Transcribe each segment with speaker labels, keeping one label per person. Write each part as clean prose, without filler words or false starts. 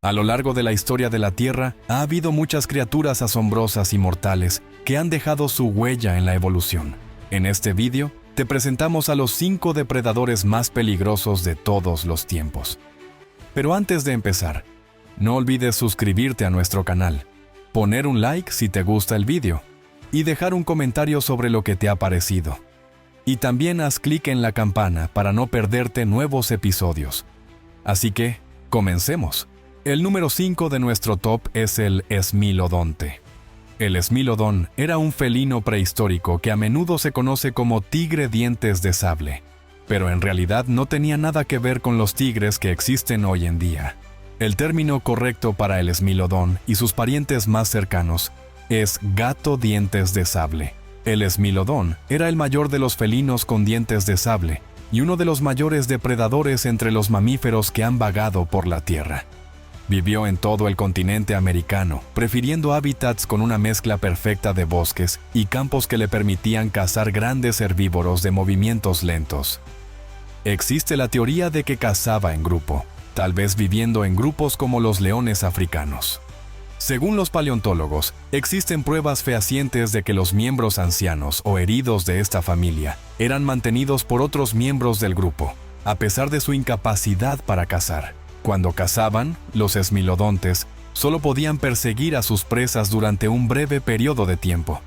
Speaker 1: A lo largo de la historia de la Tierra, ha habido muchas criaturas asombrosas y mortales que han dejado su huella en la evolución. En este vídeo, te presentamos a los 5 depredadores más peligrosos de todos los tiempos. Pero antes de empezar, no olvides suscribirte a nuestro canal, poner un like si te gusta el vídeo y dejar un comentario sobre lo que te ha parecido. Y también haz clic en la campana para no perderte nuevos episodios. Así que, comencemos. El número 5 de nuestro top es el Smilodonte. El Smilodón era un felino prehistórico que a menudo se conoce como tigre dientes de sable, pero en realidad no tenía nada que ver con los tigres que existen hoy en día. El término correcto para el Smilodón y sus parientes más cercanos es gato dientes de sable. El Smilodón era el mayor de los felinos con dientes de sable y uno de los mayores depredadores entre los mamíferos que han vagado por la Tierra. Vivió en todo el continente americano, prefiriendo hábitats con una mezcla perfecta de bosques y campos que le permitían cazar grandes herbívoros de movimientos lentos. Existe la teoría de que cazaba en grupo, tal vez viviendo en grupos como los leones africanos. Según los paleontólogos, existen pruebas fehacientes de que los miembros ancianos o heridos de esta familia eran mantenidos por otros miembros del grupo, a pesar de su incapacidad para cazar. Cuando cazaban, los smilodontes solo podían perseguir a sus presas durante un breve periodo de tiempo,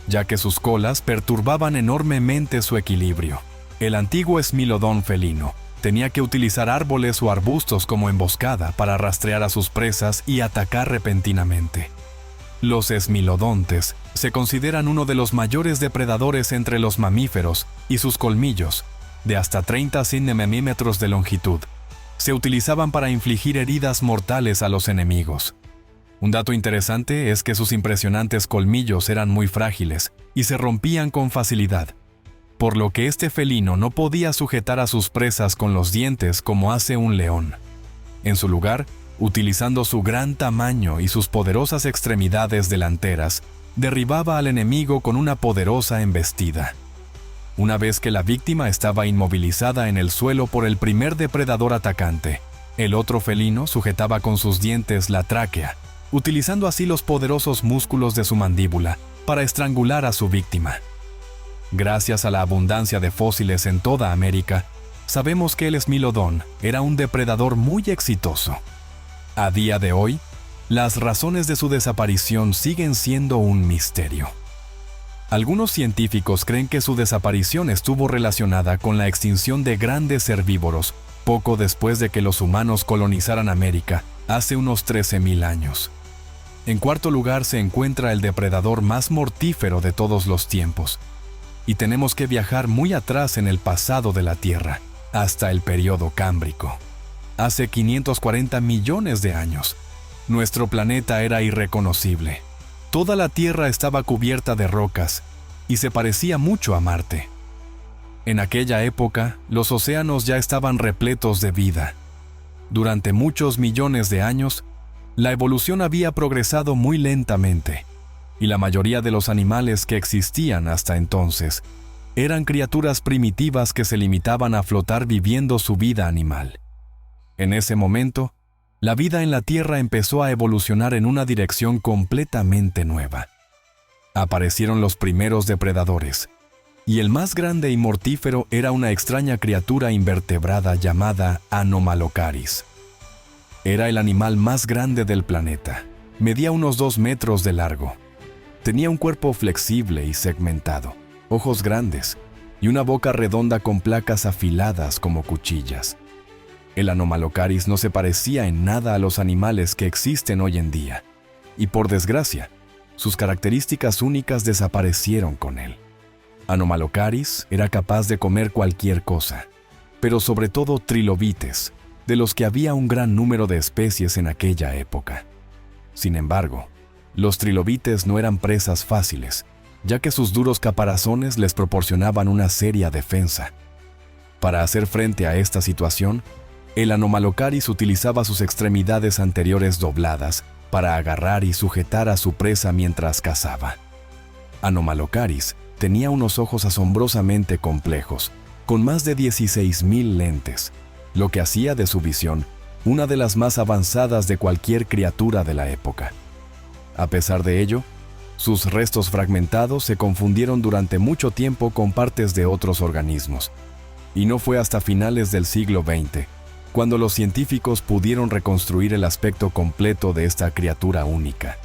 Speaker 1: ya que sus colas perturbaban enormemente su equilibrio. El antiguo smilodón felino tenía que utilizar árboles o arbustos como emboscada para rastrear a sus presas y atacar repentinamente. Los smilodontes se consideran uno de los mayores depredadores entre los mamíferos y sus colmillos, de hasta 30 centímetros de longitud, se utilizaban para infligir heridas mortales a los enemigos. Un dato interesante es que sus impresionantes colmillos eran muy frágiles y se rompían con facilidad, por lo que este felino no podía sujetar a sus presas con los dientes como hace un león. En su lugar, utilizando su gran tamaño y sus poderosas extremidades delanteras, derribaba al enemigo con una poderosa embestida. Una vez que la víctima estaba inmovilizada en el suelo por el primer depredador atacante, el otro felino sujetaba con sus dientes la tráquea, utilizando así los poderosos músculos de su mandíbula para estrangular a su víctima. Gracias a la abundancia de fósiles en toda América, sabemos que el Smilodón era un depredador muy exitoso. A día de hoy, las razones de su desaparición siguen siendo un misterio. Algunos científicos creen que su desaparición estuvo relacionada con la extinción de grandes herbívoros poco después de que los humanos colonizaran América, hace unos 13.000 años. En cuarto lugar se encuentra el depredador más mortífero de todos los tiempos, y tenemos que viajar muy atrás en el pasado de la Tierra, hasta el período Cámbrico. Hace 540 millones de años, nuestro planeta era irreconocible. Toda la Tierra estaba cubierta de rocas y se parecía mucho a Marte. En aquella época, los océanos ya estaban repletos de vida. Durante muchos millones de años, la evolución había progresado muy lentamente, y la mayoría de los animales que existían hasta entonces eran criaturas primitivas que se limitaban a flotar viviendo su vida animal. En ese momento, la vida en la Tierra empezó a evolucionar en una dirección completamente nueva. Aparecieron los primeros depredadores, y el más grande y mortífero era una extraña criatura invertebrada llamada Anomalocaris. Era el animal más grande del planeta. Medía unos 2 metros de largo. Tenía un cuerpo flexible y segmentado, ojos grandes y una boca redonda con placas afiladas como cuchillas. El Anomalocaris no se parecía en nada a los animales que existen hoy en día, y por desgracia, sus características únicas desaparecieron con él. Anomalocaris era capaz de comer cualquier cosa, pero sobre todo trilobites, de los que había un gran número de especies en aquella época. Sin embargo, los trilobites no eran presas fáciles, ya que sus duros caparazones les proporcionaban una seria defensa. Para hacer frente a esta situación, el Anomalocaris utilizaba sus extremidades anteriores dobladas para agarrar y sujetar a su presa mientras cazaba. Anomalocaris tenía unos ojos asombrosamente complejos, con más de 16.000 lentes, lo que hacía de su visión una de las más avanzadas de cualquier criatura de la época. A pesar de ello, sus restos fragmentados se confundieron durante mucho tiempo con partes de otros organismos, y no fue hasta finales del siglo XX cuando los científicos pudieron reconstruir el aspecto completo de esta criatura única.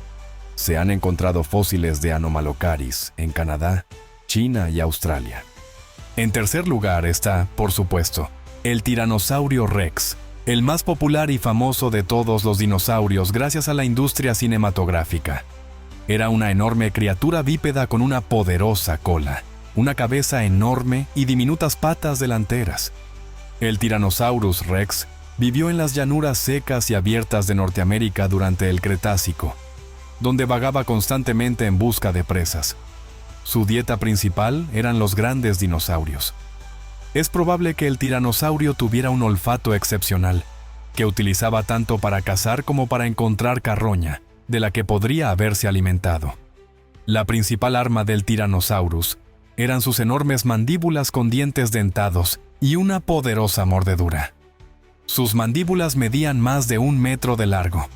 Speaker 1: Se han encontrado fósiles de Anomalocaris en Canadá, China y Australia. En tercer lugar está, por supuesto, el Tiranosaurio Rex, el más popular y famoso de todos los dinosaurios gracias a la industria cinematográfica. Era una enorme criatura bípeda con una poderosa cola, una cabeza enorme y diminutas patas delanteras. El Tyrannosaurus Rex vivió en las llanuras secas y abiertas de Norteamérica durante el Cretácico, donde vagaba constantemente en busca de presas. Su dieta principal eran los grandes dinosaurios. Es probable que el tiranosaurio tuviera un olfato excepcional, que utilizaba tanto para cazar como para encontrar carroña, de la que podría haberse alimentado. La principal arma del Tyrannosaurus eran sus enormes mandíbulas con dientes dentados y una poderosa mordedura. Sus mandíbulas medían más de 1 metro de largo.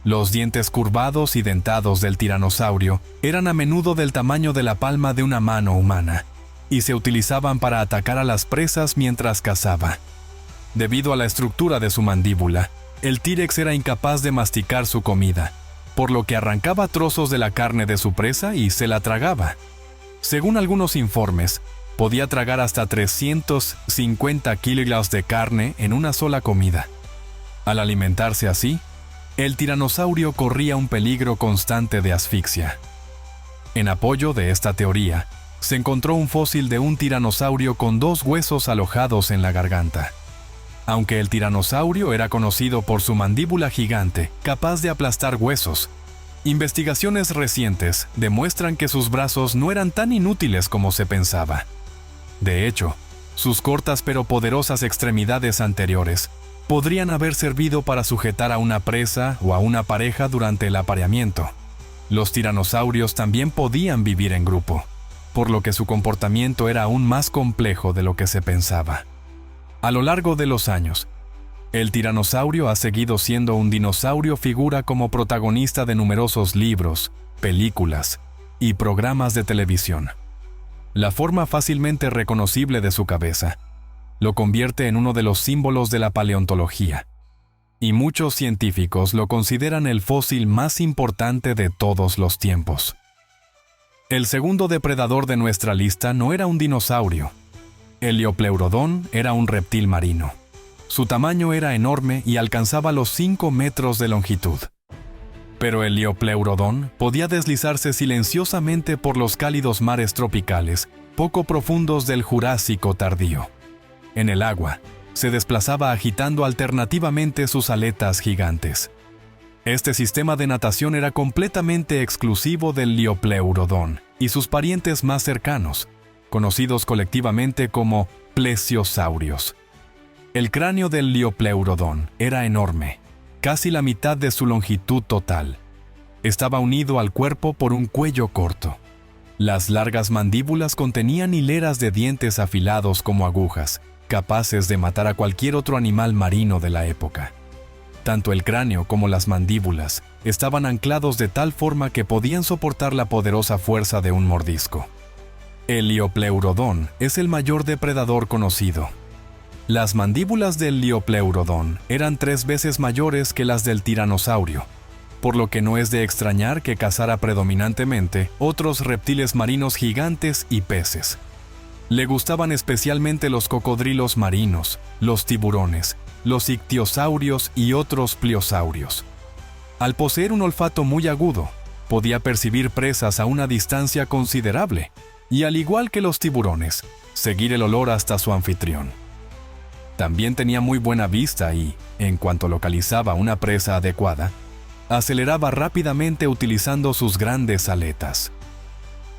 Speaker 1: Los dientes curvados y dentados del tiranosaurio eran a menudo del tamaño de la palma de una mano humana, y se utilizaban para atacar a las presas mientras cazaba. Debido a la estructura de su mandíbula, el T-Rex era incapaz de masticar su comida, por lo que arrancaba trozos de la carne de su presa y se la tragaba. Según algunos informes, podía tragar hasta 350 kilogramos de carne en una sola comida. Al alimentarse así, el tiranosaurio corría un peligro constante de asfixia. En apoyo de esta teoría, se encontró un fósil de un tiranosaurio con 2 huesos alojados en la garganta. Aunque el tiranosaurio era conocido por su mandíbula gigante, capaz de aplastar huesos, investigaciones recientes demuestran que sus brazos no eran tan inútiles como se pensaba. De hecho, sus cortas pero poderosas extremidades anteriores podrían haber servido para sujetar a una presa o a una pareja durante el apareamiento. Los tiranosaurios también podían vivir en grupo, por lo que su comportamiento era aún más complejo de lo que se pensaba. A lo largo de los años, el tiranosaurio ha seguido siendo un dinosaurio figura como protagonista de numerosos libros, películas y programas de televisión. La forma fácilmente reconocible de su cabeza lo convierte en uno de los símbolos de la paleontología, y muchos científicos lo consideran el fósil más importante de todos los tiempos. El segundo depredador de nuestra lista no era un dinosaurio. El Liopleurodon era un reptil marino. Su tamaño era enorme y alcanzaba los 5 metros de longitud. Pero el Liopleurodon podía deslizarse silenciosamente por los cálidos mares tropicales, poco profundos del Jurásico tardío. En el agua, se desplazaba agitando alternativamente sus aletas gigantes. Este sistema de natación era completamente exclusivo del Liopleurodon y sus parientes más cercanos, conocidos colectivamente como plesiosaurios. El cráneo del Liopleurodon era enorme, casi la mitad de su longitud total. Estaba unido al cuerpo por un cuello corto. Las largas mandíbulas contenían hileras de dientes afilados como agujas, capaces de matar a cualquier otro animal marino de la época. Tanto el cráneo como las mandíbulas estaban anclados de tal forma que podían soportar la poderosa fuerza de un mordisco. El Liopleurodon es el mayor depredador conocido. Las mandíbulas del Liopleurodon eran 3 veces mayores que las del tiranosaurio, por lo que no es de extrañar que cazara predominantemente otros reptiles marinos gigantes y peces. Le gustaban especialmente los cocodrilos marinos, los tiburones, los ictiosaurios y otros pliosaurios. Al poseer un olfato muy agudo, podía percibir presas a una distancia considerable y, al igual que los tiburones, seguir el olor hasta su anfitrión. También tenía muy buena vista y, en cuanto localizaba una presa adecuada, aceleraba rápidamente utilizando sus grandes aletas.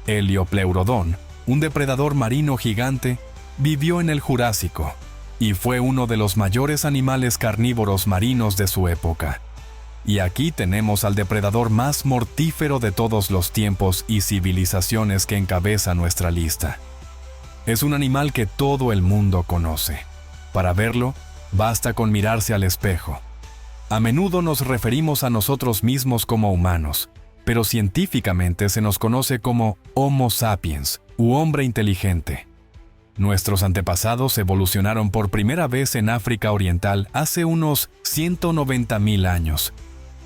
Speaker 1: El Liopleurodon, un depredador marino gigante, vivió en el Jurásico y fue uno de los mayores animales carnívoros marinos de su época. Y aquí tenemos al depredador más mortífero de todos los tiempos y civilizaciones que encabeza nuestra lista. Es un animal que todo el mundo conoce. Para verlo, basta con mirarse al espejo. A menudo nos referimos a nosotros mismos como humanos, pero científicamente se nos conoce como Homo sapiens, u hombre inteligente. Nuestros antepasados evolucionaron por primera vez en África Oriental hace unos 190.000 años,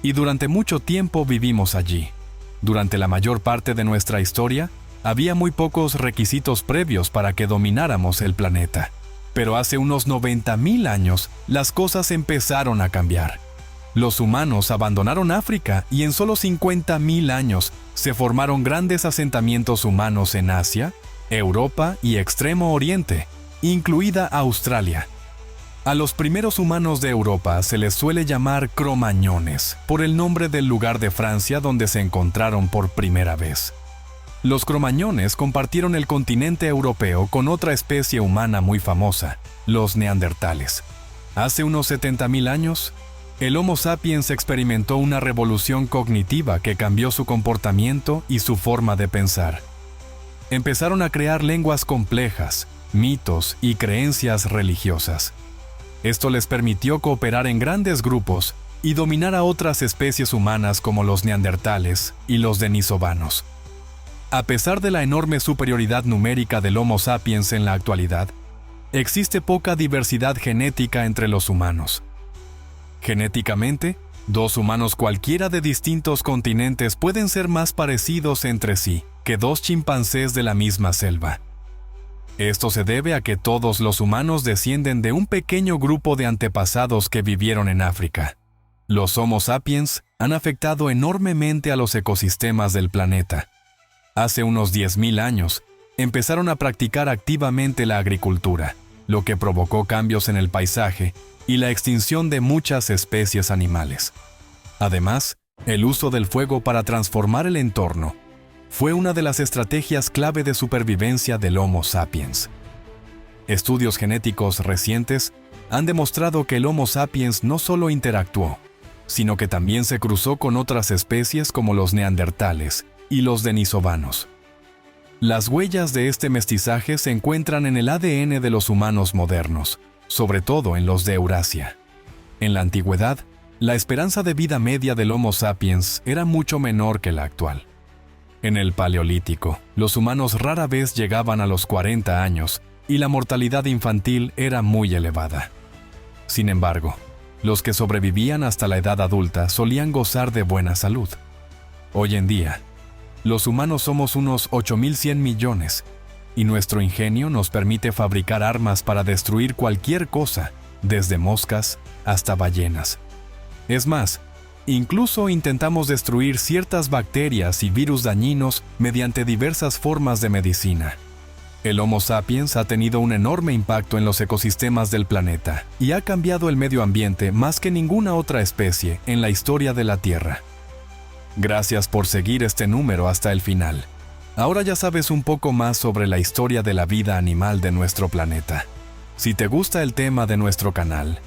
Speaker 1: y durante mucho tiempo vivimos allí. Durante la mayor parte de nuestra historia, había muy pocos requisitos previos para que domináramos el planeta. Pero hace unos 90.000 años, las cosas empezaron a cambiar. Los humanos abandonaron África y en solo 50.000 años se formaron grandes asentamientos humanos en Asia, Europa y Extremo Oriente, incluida Australia. A los primeros humanos de Europa se les suele llamar cromañones, por el nombre del lugar de Francia donde se encontraron por primera vez. Los cromañones compartieron el continente europeo con otra especie humana muy famosa, los neandertales. Hace unos 70.000 años, el Homo sapiens experimentó una revolución cognitiva que cambió su comportamiento y su forma de pensar. Empezaron a crear lenguas complejas, mitos y creencias religiosas. Esto les permitió cooperar en grandes grupos y dominar a otras especies humanas como los neandertales y los denisovanos. A pesar de la enorme superioridad numérica del Homo sapiens en la actualidad, existe poca diversidad genética entre los humanos. Genéticamente, dos humanos cualquiera de distintos continentes pueden ser más parecidos entre sí que dos chimpancés de la misma selva. Esto se debe a que todos los humanos descienden de un pequeño grupo de antepasados que vivieron en África. Los Homo sapiens han afectado enormemente a los ecosistemas del planeta. Hace unos 10.000 años, empezaron a practicar activamente la agricultura, lo que provocó cambios en el paisaje y la extinción de muchas especies animales. Además, el uso del fuego para transformar el entorno fue una de las estrategias clave de supervivencia del Homo sapiens. Estudios genéticos recientes han demostrado que el Homo sapiens no solo interactuó, sino que también se cruzó con otras especies como los neandertales y los denisovanos. Las huellas de este mestizaje se encuentran en el ADN de los humanos modernos, sobre todo en los de Eurasia. En la antigüedad, la esperanza de vida media del Homo sapiens era mucho menor que la actual. En el Paleolítico, los humanos rara vez llegaban a los 40 años y la mortalidad infantil era muy elevada. Sin embargo, los que sobrevivían hasta la edad adulta solían gozar de buena salud. Hoy en día, los humanos somos unos 8.100 millones, y nuestro ingenio nos permite fabricar armas para destruir cualquier cosa, desde moscas hasta ballenas. Es más, incluso intentamos destruir ciertas bacterias y virus dañinos mediante diversas formas de medicina. El Homo sapiens ha tenido un enorme impacto en los ecosistemas del planeta y ha cambiado el medio ambiente más que ninguna otra especie en la historia de la Tierra. Gracias por seguir este número hasta el final. Ahora ya sabes un poco más sobre la historia de la vida animal de nuestro planeta. Si te gusta el tema de nuestro canal,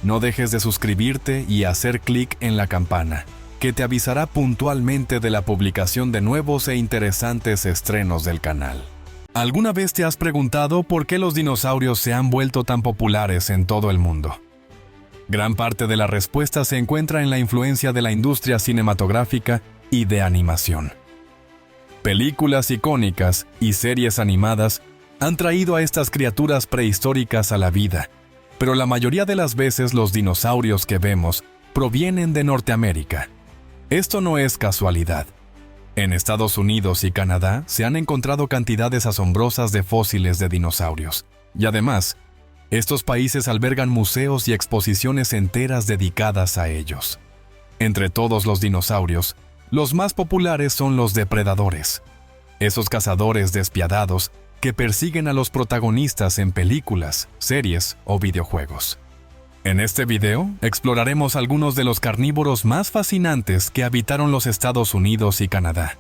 Speaker 1: no dejes de suscribirte y hacer clic en la campana, que te avisará puntualmente de la publicación de nuevos e interesantes estrenos del canal. ¿Alguna vez te has preguntado por qué los dinosaurios se han vuelto tan populares en todo el mundo? Gran parte de la respuesta se encuentra en la influencia de la industria cinematográfica y de animación. Películas icónicas y series animadas han traído a estas criaturas prehistóricas a la vida, pero la mayoría de las veces los dinosaurios que vemos provienen de Norteamérica. Esto no es casualidad. En Estados Unidos y Canadá se han encontrado cantidades asombrosas de fósiles de dinosaurios, y además, estos países albergan museos y exposiciones enteras dedicadas a ellos. Entre todos los dinosaurios, los más populares son los depredadores, esos cazadores despiadados que persiguen a los protagonistas en películas, series o videojuegos. En este video exploraremos algunos de los carnívoros más fascinantes que habitaron los Estados Unidos y Canadá.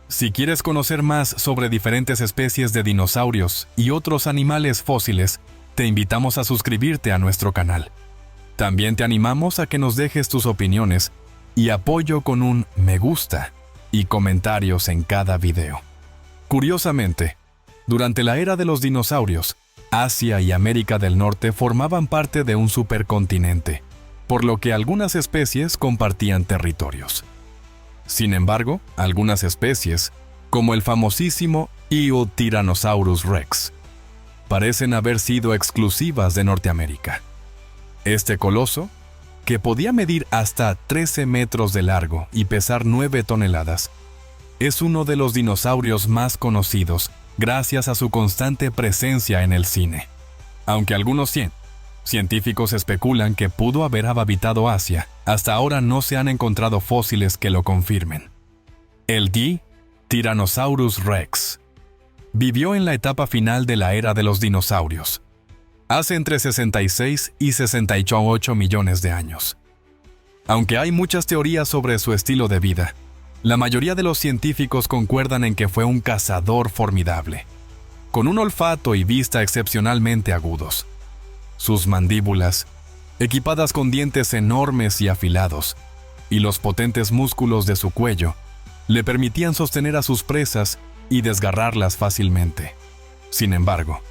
Speaker 1: Si quieres conocer más sobre diferentes especies de dinosaurios y otros animales fósiles, te invitamos a suscribirte a nuestro canal. También te animamos a que nos dejes tus opiniones y apoyo con un me gusta y comentarios en cada video. Curiosamente, durante la era de los dinosaurios, Asia y América del Norte formaban parte de un supercontinente, por lo que algunas especies compartían territorios. Sin embargo, algunas especies, como el famosísimo Tyrannosaurus rex, parecen haber sido exclusivas de Norteamérica. Este coloso, que podía medir hasta 13 metros de largo y pesar 9 toneladas, es uno de los dinosaurios más conocidos gracias a su constante presencia en el cine. Aunque algunos científicos especulan que pudo haber habitado Asia, hasta ahora no se han encontrado fósiles que lo confirmen. El Tyrannosaurus rex vivió en la etapa final de la era de los dinosaurios, hace entre 66 y 68 millones de años. Aunque hay muchas teorías sobre su estilo de vida, la mayoría de los científicos concuerdan en que fue un cazador formidable, con un olfato y vista excepcionalmente agudos. Sus mandíbulas, equipadas con dientes enormes y afilados, y los potentes músculos de su cuello, le permitían sostener a sus presas y desgarrarlas fácilmente. Sin embargo,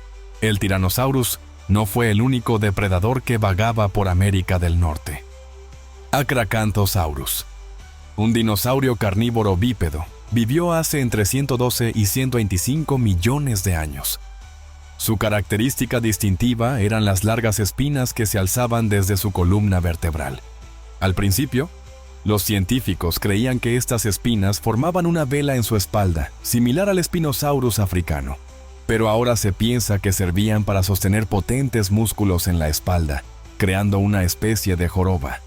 Speaker 1: el Tyrannosaurus no fue el único depredador que vagaba por América del Norte. Acracanthosaurus, un dinosaurio carnívoro bípedo, vivió hace entre 112 y 125 millones de años. Su característica distintiva eran las largas espinas que se alzaban desde su columna vertebral. Al principio, los científicos creían que estas espinas formaban una vela en su espalda, similar al Spinosaurus africano, pero ahora se piensa que servían para sostener potentes músculos en la espalda, creando una especie de joroba.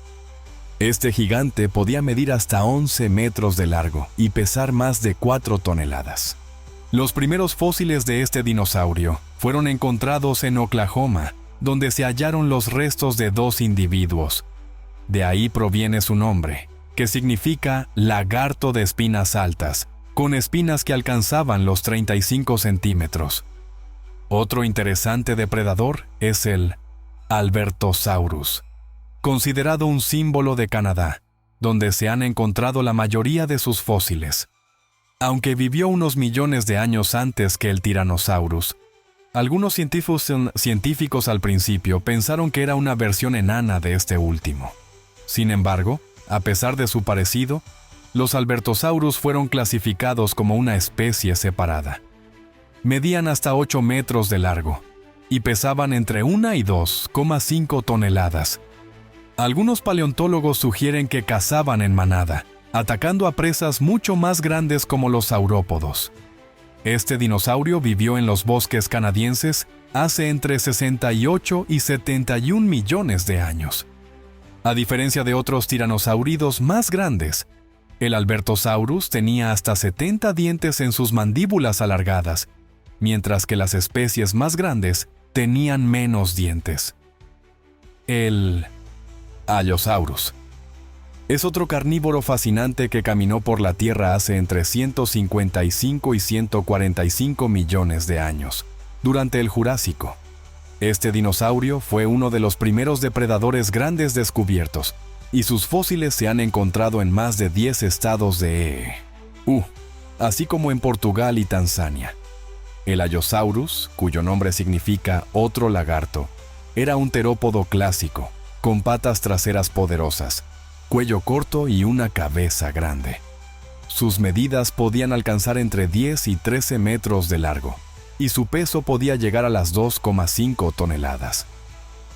Speaker 1: Este gigante podía medir hasta 11 metros de largo y pesar más de 4 toneladas. Los primeros fósiles de este dinosaurio fueron encontrados en Oklahoma, donde se hallaron los restos de 2 individuos. De ahí proviene su nombre, que significa lagarto de espinas altas, con espinas que alcanzaban los 35 centímetros. Otro interesante depredador es el Albertosaurus, considerado un símbolo de Canadá, donde se han encontrado la mayoría de sus fósiles. Aunque vivió unos millones de años antes que el Tyrannosaurus, algunos científicos al principio pensaron que era una versión enana de este último. Sin embargo, a pesar de su parecido, los Albertosaurus fueron clasificados como una especie separada. Medían hasta 8 metros de largo y pesaban entre 1 y 2,5 toneladas. Algunos paleontólogos sugieren que cazaban en manada, atacando a presas mucho más grandes como los saurópodos. Este dinosaurio vivió en los bosques canadienses hace entre 68 y 71 millones de años. A diferencia de otros tiranosáuridos más grandes, el Albertosaurus tenía hasta 70 dientes en sus mandíbulas alargadas, mientras que las especies más grandes tenían menos dientes. El Allosaurus es otro carnívoro fascinante que caminó por la Tierra hace entre 155 y 145 millones de años, durante el Jurásico. Este dinosaurio fue uno de los primeros depredadores grandes descubiertos, y sus fósiles se han encontrado en más de 10 estados de EU, así como en Portugal y Tanzania. El Allosaurus, cuyo nombre significa otro lagarto, era un terópodo clásico, con patas traseras poderosas, cuello corto y una cabeza grande. Sus medidas podían alcanzar entre 10 y 13 metros de largo, y su peso podía llegar a las 2,5 toneladas.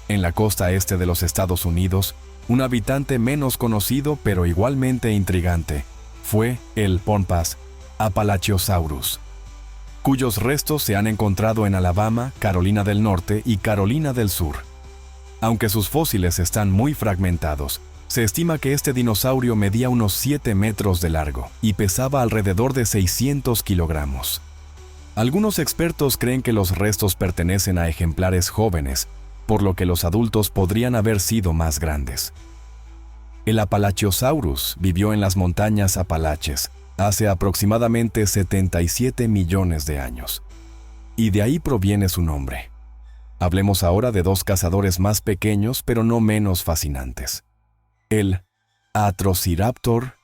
Speaker 1: En la costa este de los Estados Unidos, un habitante menos conocido pero igualmente intrigante fue el Pampas Appalachiosaurus, cuyos restos se han encontrado en Alabama, Carolina del Norte y Carolina del Sur. Aunque sus fósiles están muy fragmentados, se estima que este dinosaurio medía unos 7 metros de largo y pesaba alrededor de 600 kilogramos. Algunos expertos creen que los restos pertenecen a ejemplares jóvenes, por lo que los adultos podrían haber sido más grandes. El Appalachiosaurus vivió en las montañas Apalaches hace aproximadamente 77 millones de años, y de ahí proviene su nombre. Hablemos ahora de 2 cazadores más pequeños pero no menos fascinantes. El Atrociraptor,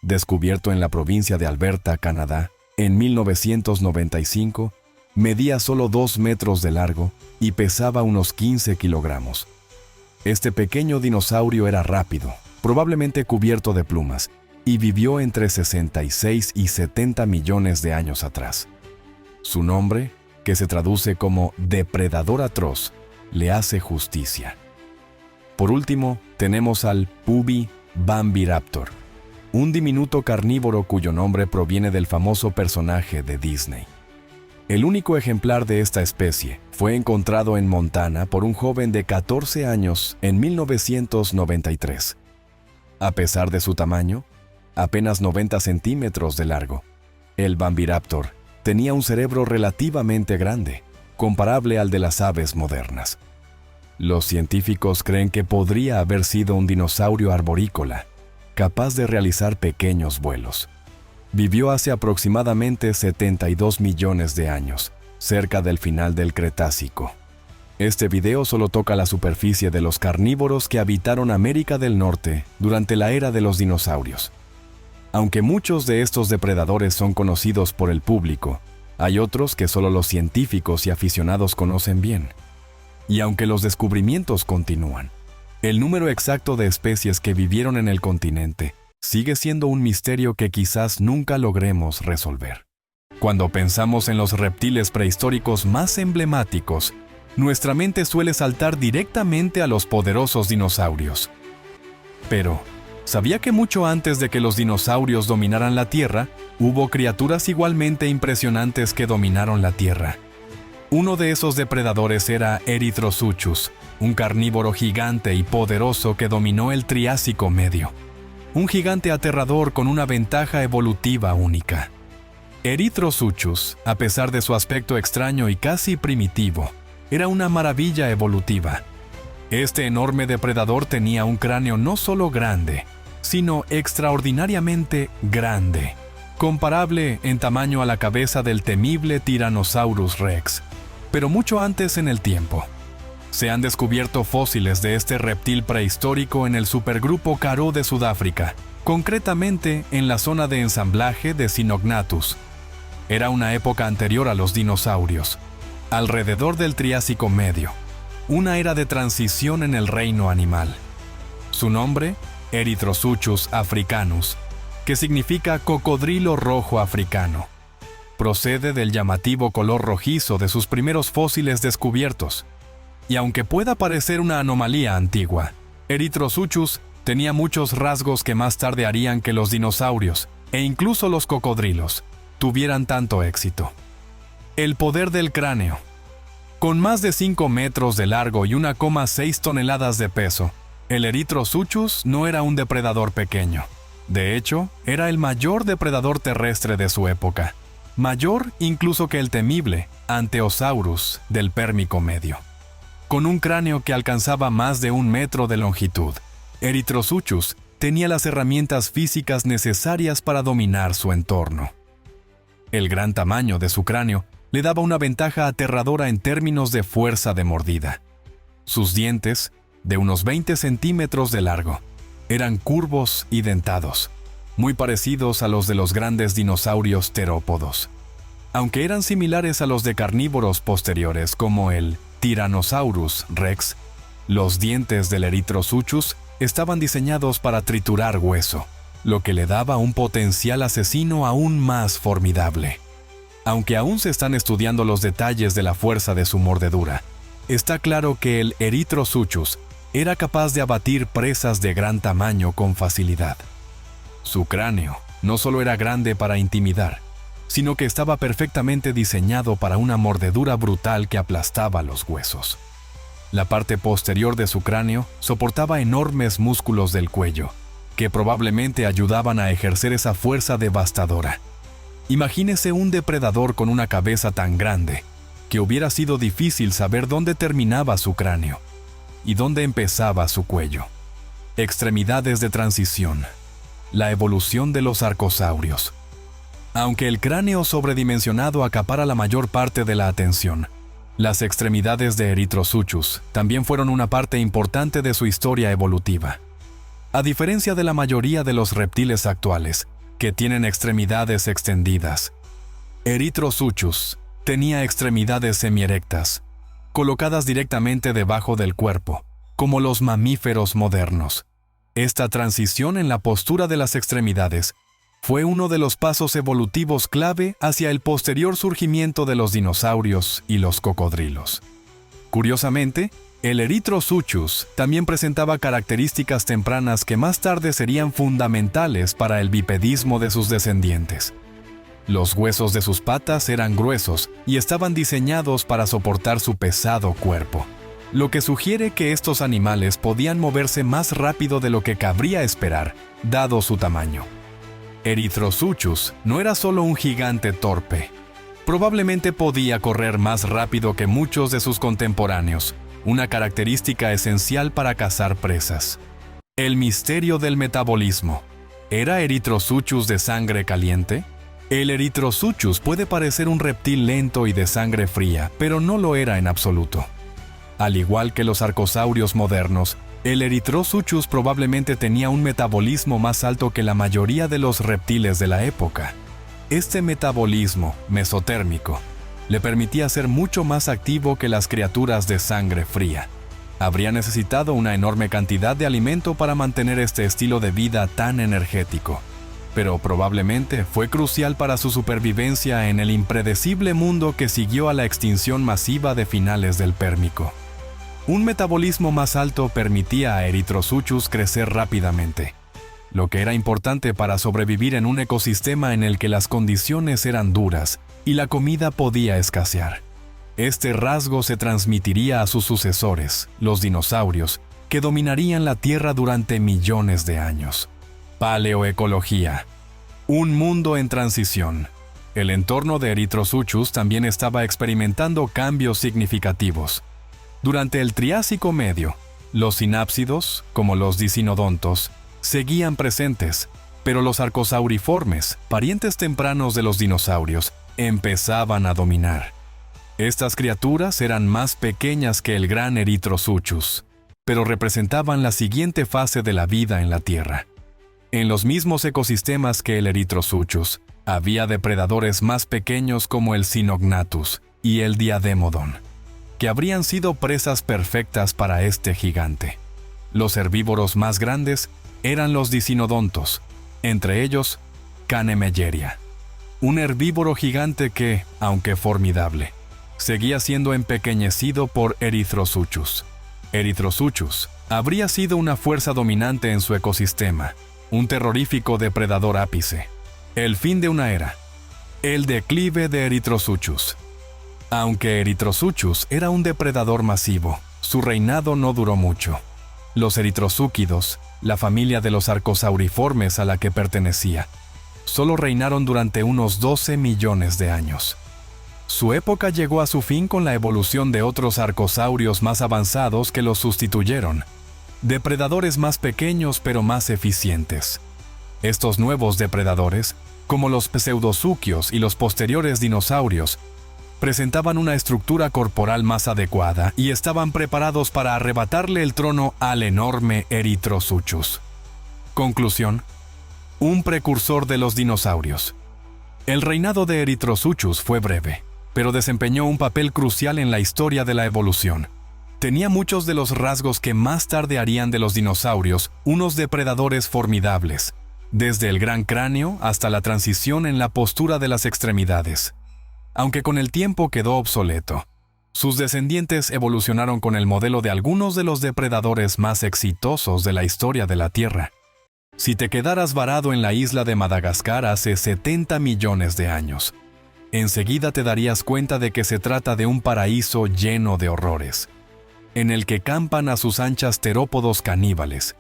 Speaker 1: descubierto en la provincia de Alberta, Canadá, en 1995, medía solo 2 metros de largo y pesaba unos 15 kilogramos. Este pequeño dinosaurio era rápido, probablemente cubierto de plumas, y vivió entre 66 y 70 millones de años atrás. Su nombre, que se traduce como depredador atroz, le hace justicia. Por último, tenemos al Pubi Bambiraptor, un diminuto carnívoro cuyo nombre proviene del famoso personaje de Disney. El único ejemplar de esta especie fue encontrado en Montana por un joven de 14 años en 1993. A pesar de su tamaño, apenas 90 centímetros de largo, el Bambiraptor tenía un cerebro relativamente grande, comparable al de las aves modernas. Los científicos creen que podría haber sido un dinosaurio arborícola, capaz de realizar pequeños vuelos. Vivió hace aproximadamente 72 millones de años, cerca del final del Cretácico. Este video solo toca la superficie de los carnívoros que habitaron América del Norte durante la era de los dinosaurios. Aunque muchos de estos depredadores son conocidos por el público, hay otros que solo los científicos y aficionados conocen bien. Y aunque los descubrimientos continúan, el número exacto de especies que vivieron en el continente sigue siendo un misterio que quizás nunca logremos resolver. Cuando pensamos en los reptiles prehistóricos más emblemáticos, nuestra mente suele saltar directamente a los poderosos dinosaurios. Pero, ¿sabía que mucho antes de que los dinosaurios dominaran la Tierra, hubo criaturas igualmente impresionantes que dominaron la Tierra? Uno de esos depredadores era Erythrosuchus, un carnívoro gigante y poderoso que dominó el Triásico Medio. Un gigante aterrador con una ventaja evolutiva única. Erythrosuchus, a pesar de su aspecto extraño y casi primitivo, era una maravilla evolutiva. Este enorme depredador tenía un cráneo no solo grande, sino extraordinariamente grande, comparable en tamaño a la cabeza del temible Tyrannosaurus Rex, pero mucho antes en el tiempo. Se han descubierto fósiles de este reptil prehistórico en el supergrupo Karoo de Sudáfrica, concretamente en la zona de ensamblaje de Sinognathus. Era una época anterior a los dinosaurios, alrededor del Triásico Medio, una era de transición en el reino animal. Su nombre, Erythrosuchus africanus, que significa cocodrilo rojo africano, procede del llamativo color rojizo de sus primeros fósiles descubiertos. Y aunque pueda parecer una anomalía antigua, Erythrosuchus tenía muchos rasgos que más tarde harían que los dinosaurios, e incluso los cocodrilos, tuvieran tanto éxito. El poder del cráneo. Con más de 5 metros de largo y 1,6 toneladas de peso, el Erythrosuchus no era un depredador pequeño. De hecho, era el mayor depredador terrestre de su época, mayor incluso que el temible Anteosaurus del Pérmico Medio. Con un cráneo que alcanzaba más de 1 metro de longitud, Erythrosuchus tenía las herramientas físicas necesarias para dominar su entorno. El gran tamaño de su cráneo le daba una ventaja aterradora en términos de fuerza de mordida. Sus dientes, de unos 20 centímetros de largo, eran curvos y dentados, muy parecidos a los de los grandes dinosaurios terópodos. Aunque eran similares a los de carnívoros posteriores como el Tyrannosaurus Rex, los dientes del Erythrosuchus estaban diseñados para triturar hueso, lo que le daba un potencial asesino aún más formidable. Aunque aún se están estudiando los detalles de la fuerza de su mordedura, está claro que el Erythrosuchus era capaz de abatir presas de gran tamaño con facilidad. Su cráneo no solo era grande para intimidar, sino que estaba perfectamente diseñado para una mordedura brutal que aplastaba los huesos. La parte posterior de su cráneo soportaba enormes músculos del cuello, que probablemente ayudaban a ejercer esa fuerza devastadora. Imagínese un depredador con una cabeza tan grande, que hubiera sido difícil saber dónde terminaba su cráneo y dónde empezaba su cuello. Extremidades de transición. La evolución de los arcosaurios. Aunque el cráneo sobredimensionado acapara la mayor parte de la atención, las extremidades de Erythrosuchus también fueron una parte importante de su historia evolutiva. A diferencia de la mayoría de los reptiles actuales, que tienen extremidades extendidas, Erythrosuchus tenía extremidades semierectas, colocadas directamente debajo del cuerpo, como los mamíferos modernos. Esta transición en la postura de las extremidades fue uno de los pasos evolutivos clave hacia el posterior surgimiento de los dinosaurios y los cocodrilos. Curiosamente, el Erythrosuchus también presentaba características tempranas que más tarde serían fundamentales para el bipedismo de sus descendientes. Los huesos de sus patas eran gruesos y estaban diseñados para soportar su pesado cuerpo, lo que sugiere que estos animales podían moverse más rápido de lo que cabría esperar, dado su tamaño. Erythrosuchus no era solo un gigante torpe. Probablemente podía correr más rápido que muchos de sus contemporáneos, una característica esencial para cazar presas. El misterio del metabolismo. ¿Era Erythrosuchus de sangre caliente? El Erythrosuchus puede parecer un reptil lento y de sangre fría, pero no lo era en absoluto. Al igual que los arcosaurios modernos, el Erythrosuchus probablemente tenía un metabolismo más alto que la mayoría de los reptiles de la época. Este metabolismo, mesotérmico, le permitía ser mucho más activo que las criaturas de sangre fría. Habría necesitado una enorme cantidad de alimento para mantener este estilo de vida tan energético, pero probablemente fue crucial para su supervivencia en el impredecible mundo que siguió a la extinción masiva de finales del Pérmico. Un metabolismo más alto permitía a Erythrosuchus crecer rápidamente, lo que era importante para sobrevivir en un ecosistema en el que las condiciones eran duras y la comida podía escasear. Este rasgo se transmitiría a sus sucesores, los dinosaurios, que dominarían la Tierra durante millones de años. Paleoecología. Un mundo en transición. El entorno de Erythrosuchus también estaba experimentando cambios significativos. Durante el Triásico Medio, los sinápsidos, como los dicinodontos, seguían presentes, pero los arcosauriformes, parientes tempranos de los dinosaurios, empezaban a dominar. Estas criaturas eran más pequeñas que el gran Erythrosuchus, pero representaban la siguiente fase de la vida en la Tierra. En los mismos ecosistemas que el Erythrosuchus, había depredadores más pequeños como el Sinognathus y el Diademodon, que habrían sido presas perfectas para este gigante. Los herbívoros más grandes eran los dicinodontos, entre ellos Canemelleria, un herbívoro gigante que, aunque formidable, seguía siendo empequeñecido por Erythrosuchus. Erythrosuchus habría sido una fuerza dominante en su ecosistema, un terrorífico depredador ápice. El fin de una era. El declive de Erythrosuchus. Aunque Erythrosuchus era un depredador masivo, su reinado no duró mucho. Los eritrosúquidos, la familia de los arcosauriformes a la que pertenecía, solo reinaron durante unos 12 millones de años. Su época llegó a su fin con la evolución de otros arcosaurios más avanzados que los sustituyeron, depredadores más pequeños pero más eficientes. Estos nuevos depredadores, como los pseudosuquios y los posteriores dinosaurios, presentaban una estructura corporal más adecuada y estaban preparados para arrebatarle el trono al enorme Erythrosuchus. Conclusión: un precursor de los dinosaurios. El reinado de Erythrosuchus fue breve, pero desempeñó un papel crucial en la historia de la evolución. Tenía muchos de los rasgos que más tarde harían de los dinosaurios unos depredadores formidables, desde el gran cráneo hasta la transición en la postura de las extremidades. Aunque con el tiempo quedó obsoleto, sus descendientes evolucionaron con el modelo de algunos de los depredadores más exitosos de la historia de la Tierra. Si te quedaras varado en la isla de Madagascar hace 70 millones de años, enseguida te darías cuenta de que se trata de un paraíso lleno de horrores, en el que campan a sus anchas terópodos caníbales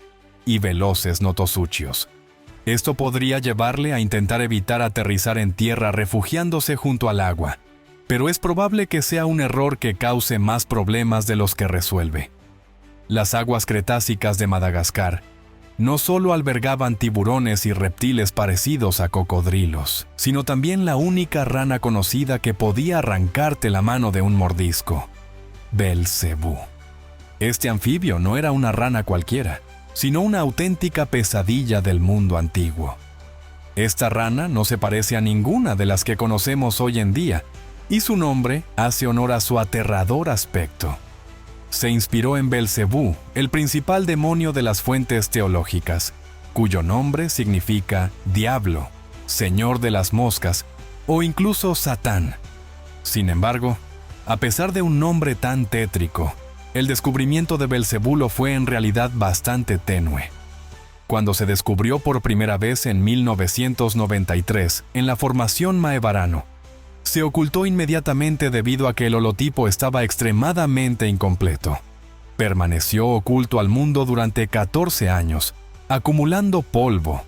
Speaker 1: y veloces notosuchios. Esto podría llevarle a intentar evitar aterrizar en tierra refugiándose junto al agua, pero es probable que sea un error que cause más problemas de los que resuelve. Las aguas cretácicas de Madagascar no solo albergaban tiburones y reptiles parecidos a cocodrilos, sino también la única rana conocida que podía arrancarte la mano de un mordisco: Belcebú. Este anfibio no era una rana cualquiera, sino una auténtica pesadilla del mundo antiguo. Esta rana no se parece a ninguna de las que conocemos hoy en día, y su nombre hace honor a su aterrador aspecto. se inspiró en Belcebú, el principal demonio de las fuentes teológicas, cuyo nombre significa diablo, señor de las moscas o incluso Satán. Sin embargo, a pesar de un nombre tan tétrico, el descubrimiento de Belcebú lo fue en realidad bastante tenue. Cuando se descubrió por primera vez en 1993 en la formación Maevarano, se ocultó inmediatamente debido a que el holotipo estaba extremadamente incompleto. Permaneció oculto al mundo durante 14 años, acumulando polvo,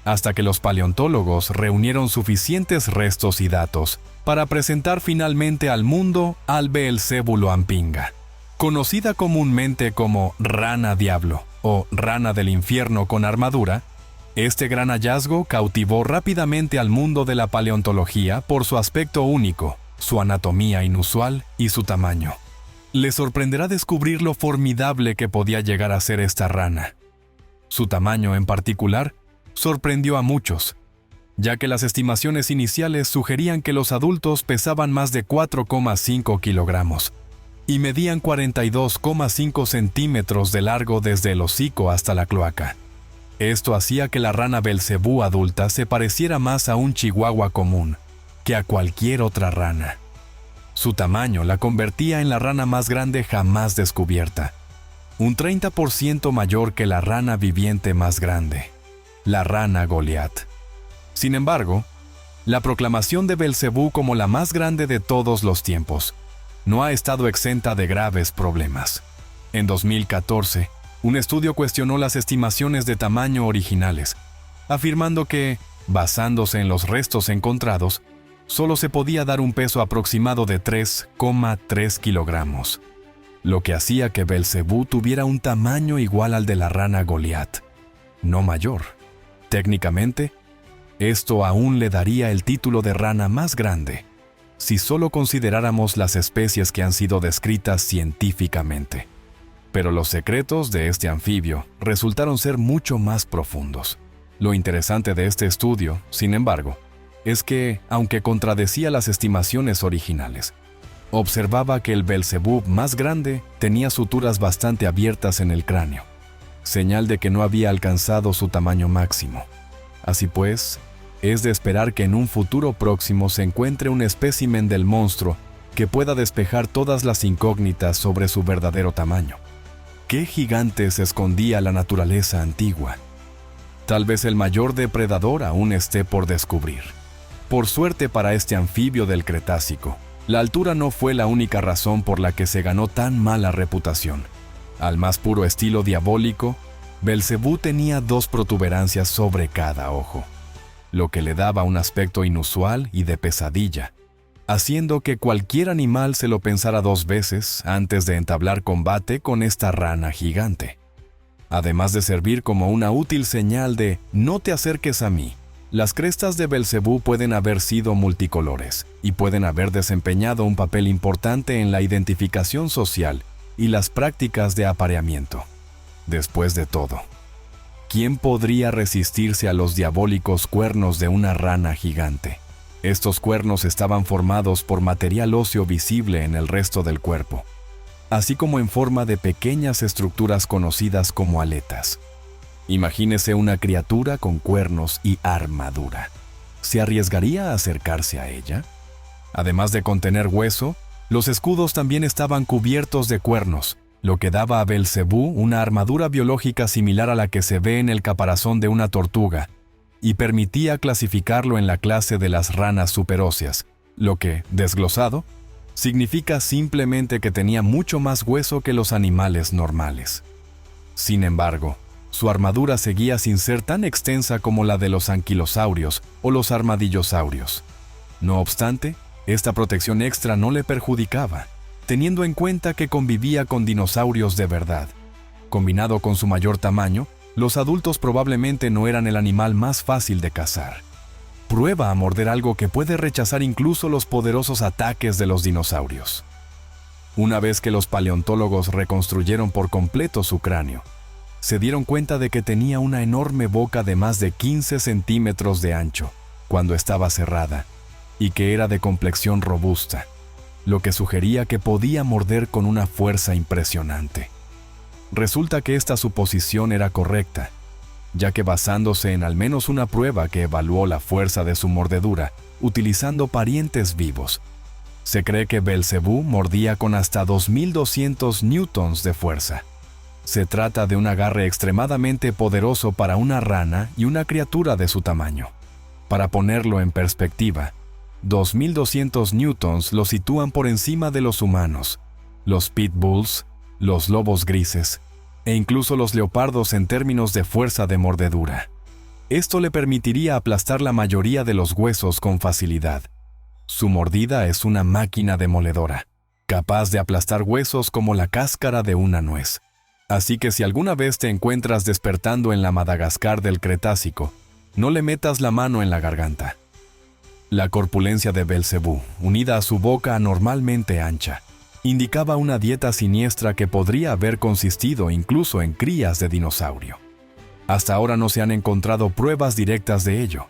Speaker 1: hasta que los paleontólogos reunieron suficientes restos y datos para presentar finalmente al mundo al Beelzebúloampinga, conocida comúnmente como rana diablo o rana del infierno con armadura. Este gran hallazgo cautivó rápidamente al mundo de la paleontología por su aspecto único, su anatomía inusual y su tamaño. Les sorprenderá descubrir lo formidable que podía llegar a ser esta rana. Su tamaño en particular sorprendió a muchos, ya que las estimaciones iniciales sugerían que los adultos pesaban más de 4,5 kilogramos y medían 42,5 centímetros de largo desde el hocico hasta la cloaca. Esto hacía que la rana Belcebú adulta se pareciera más a un chihuahua común que a cualquier otra rana. Su tamaño la convertía en la rana más grande jamás descubierta, un 30% mayor que la rana viviente más grande, la rana Goliat. Sin embargo, la proclamación de Belcebú como la más grande de todos los tiempos no ha estado exenta de graves problemas. En 2014, un estudio cuestionó las estimaciones de tamaño originales, afirmando que, basándose en los restos encontrados, solo se podía dar un peso aproximado de 3,3 kilogramos, lo que hacía que Belcebú tuviera un tamaño igual al de la rana Goliat, no mayor. Técnicamente, esto aún le daría el título de rana más grande, si solo consideráramos las especies que han sido descritas científicamente. Pero los secretos de este anfibio resultaron ser mucho más profundos. Lo interesante de este estudio, sin embargo, es que, aunque contradecía las estimaciones originales, observaba que el Belcebú más grande tenía suturas bastante abiertas en el cráneo, señal de que no había alcanzado su tamaño máximo. Así pues, es de esperar que en un futuro próximo se encuentre un espécimen del monstruo que pueda despejar todas las incógnitas sobre su verdadero tamaño. ¿Qué gigante se escondía la naturaleza antigua? Tal vez el mayor depredador aún esté por descubrir. Por suerte para este anfibio del Cretácico, la altura no fue la única razón por la que se ganó tan mala reputación. Al más puro estilo diabólico, Belcebú tenía 2 protuberancias sobre cada ojo, lo que le daba un aspecto inusual y de pesadilla, haciendo que cualquier animal se lo pensara 2 veces antes de entablar combate con esta rana gigante. Además de servir como una útil señal de «no te acerques a mí», las crestas de Belcebú pueden haber sido multicolores y pueden haber desempeñado un papel importante en la identificación social y las prácticas de apareamiento. Después de todo, ¿quién podría resistirse a los diabólicos cuernos de una rana gigante? Estos cuernos estaban formados por material óseo visible en el resto del cuerpo, así como en forma de pequeñas estructuras conocidas como aletas. Imagínese una criatura con cuernos y armadura. ¿Se arriesgaría a acercarse a ella? Además de contener hueso, los escudos también estaban cubiertos de cuernos, lo que daba a Belcebú una armadura biológica similar a la que se ve en el caparazón de una tortuga, y permitía clasificarlo en la clase de las ranas superóseas, lo que, desglosado, significa simplemente que tenía mucho más hueso que los animales normales. Sin embargo, su armadura seguía sin ser tan extensa como la de los anquilosaurios o los armadillosaurios. No obstante, esta protección extra no le perjudicaba, teniendo en cuenta que convivía con dinosaurios de verdad. Combinado con su mayor tamaño, los adultos probablemente no eran el animal más fácil de cazar. Prueba a morder algo que puede rechazar incluso los poderosos ataques de los dinosaurios. Una vez que los paleontólogos reconstruyeron por completo su cráneo, se dieron cuenta de que tenía una enorme boca de más de 15 centímetros de ancho cuando estaba cerrada y que era de complexión robusta, lo que sugería que podía morder con una fuerza impresionante. Resulta que esta suposición era correcta, ya que basándose en al menos una prueba que evaluó la fuerza de su mordedura utilizando parientes vivos, se cree que Belcebú mordía con hasta 2.200 newtons de fuerza. Se trata de un agarre extremadamente poderoso para una rana y una criatura de su tamaño. Para ponerlo en perspectiva, 2.200 newtons lo sitúan por encima de los humanos, los pitbulls, los lobos grises e incluso los leopardos en términos de fuerza de mordedura. Esto le permitiría aplastar la mayoría de los huesos con facilidad. Su mordida es una máquina demoledora, capaz de aplastar huesos como la cáscara de una nuez. Así que si alguna vez te encuentras despertando en la Madagascar del Cretácico, no le metas la mano en la garganta. La corpulencia de Belcebú, unida a su boca anormalmente ancha, indicaba una dieta siniestra que podría haber consistido incluso en crías de dinosaurio. Hasta ahora no se han encontrado pruebas directas de ello,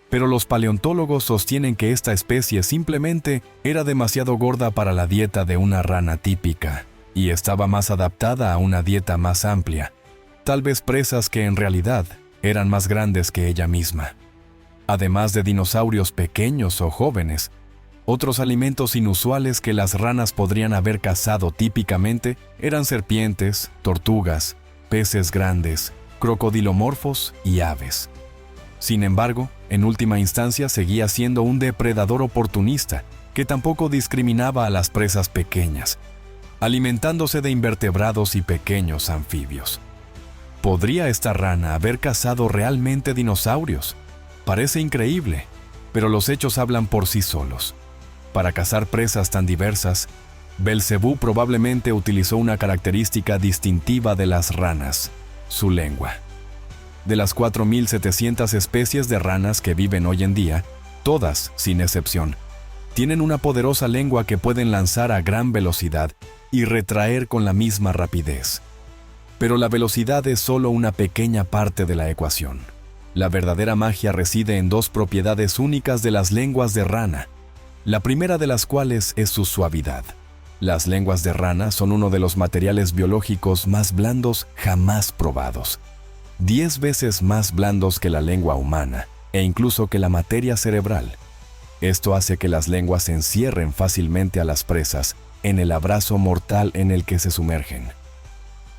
Speaker 1: pero los paleontólogos sostienen que esta especie simplemente era demasiado gorda para la dieta de una rana típica y estaba más adaptada a una dieta más amplia, tal vez presas que en realidad eran más grandes que ella misma. Además de dinosaurios pequeños o jóvenes, otros alimentos inusuales que las ranas podrían haber cazado típicamente eran serpientes, tortugas, peces grandes, crocodilomorfos y aves. Sin embargo, en última instancia seguía siendo un depredador oportunista que tampoco discriminaba a las presas pequeñas, alimentándose de invertebrados y pequeños anfibios. ¿Podría esta rana haber cazado realmente dinosaurios? Parece increíble, pero los hechos hablan por sí solos. Para cazar presas tan diversas, Belcebú probablemente utilizó una característica distintiva de las ranas: su lengua. De las 4.700 especies de ranas que viven hoy en día, todas, sin excepción, tienen una poderosa lengua que pueden lanzar a gran velocidad y retraer con la misma rapidez. Pero la velocidad es solo una pequeña parte de la ecuación. La verdadera magia reside en dos propiedades únicas de las lenguas de rana, la primera de las cuales es su suavidad. Las lenguas de rana son uno de los materiales biológicos más blandos jamás probados, 10 veces más blandos que la lengua humana e incluso que la materia cerebral. Esto hace que las lenguas encierren fácilmente a las presas en el abrazo mortal en el que se sumergen.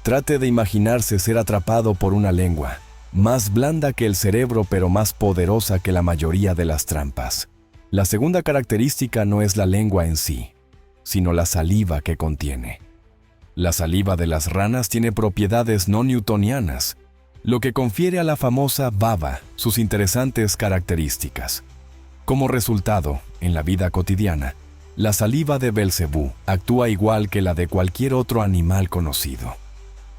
Speaker 1: Trate de imaginarse ser atrapado por una lengua, más blanda que el cerebro pero más poderosa que la mayoría de las trampas. La segunda característica no es la lengua en sí, sino la saliva que contiene. La saliva de las ranas tiene propiedades no newtonianas, lo que confiere a la famosa baba sus interesantes características. Como resultado, en la vida cotidiana, la saliva de Belcebú actúa igual que la de cualquier otro animal conocido.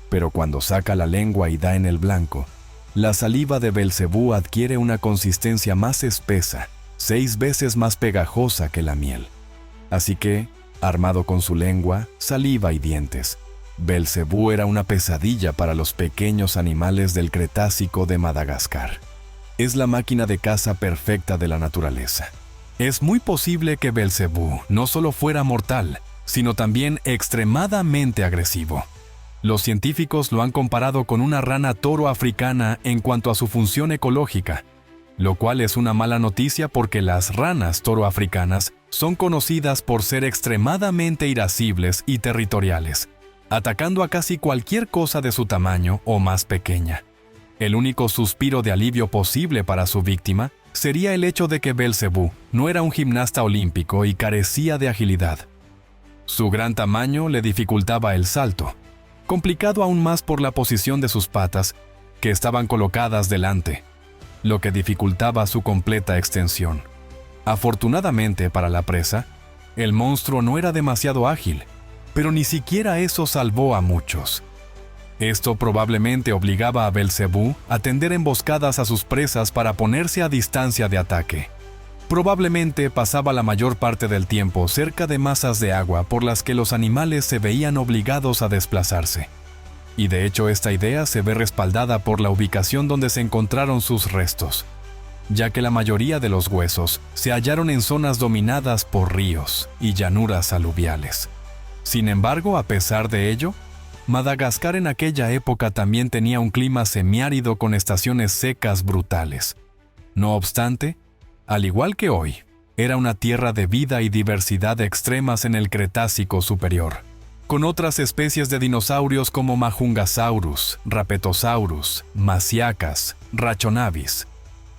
Speaker 1: Pero cuando saca la lengua y da en el blanco, la saliva de Belcebú adquiere una consistencia más espesa, 6 veces más pegajosa que la miel. Así que, armado con su lengua, saliva y dientes, Belcebú era una pesadilla para los pequeños animales del Cretácico de Madagascar. Es la máquina de caza perfecta de la naturaleza. Es muy posible que Belcebú no solo fuera mortal, sino también extremadamente agresivo. Los científicos lo han comparado con una rana toro africana en cuanto a su función ecológica, lo cual es una mala noticia porque las ranas toro africanas son conocidas por ser extremadamente irascibles y territoriales, atacando a casi cualquier cosa de su tamaño o más pequeña. El único suspiro de alivio posible para su víctima sería el hecho de que Belcebú no era un gimnasta olímpico y carecía de agilidad. Su gran tamaño le dificultaba el salto, complicado aún más por la posición de sus patas, que estaban colocadas delante, lo que dificultaba su completa extensión. Afortunadamente para la presa, el monstruo no era demasiado ágil, pero ni siquiera eso salvó a muchos. Esto probablemente obligaba a Belcebú a tender emboscadas a sus presas para ponerse a distancia de ataque. Probablemente pasaba la mayor parte del tiempo cerca de masas de agua por las que los animales se veían obligados a desplazarse. Y de hecho esta idea se ve respaldada por la ubicación donde se encontraron sus restos. ya que la mayoría de los huesos se hallaron en zonas dominadas por ríos y llanuras aluviales. Sin embargo, a pesar de ello, Madagascar en aquella época también tenía un clima semiárido con estaciones secas brutales. No obstante, al igual que hoy, era una tierra de vida y diversidad extremas en el Cretácico superior, con otras especies de dinosaurios como Majungasaurus, Rapetosaurus, Masiacas, Rachonavis,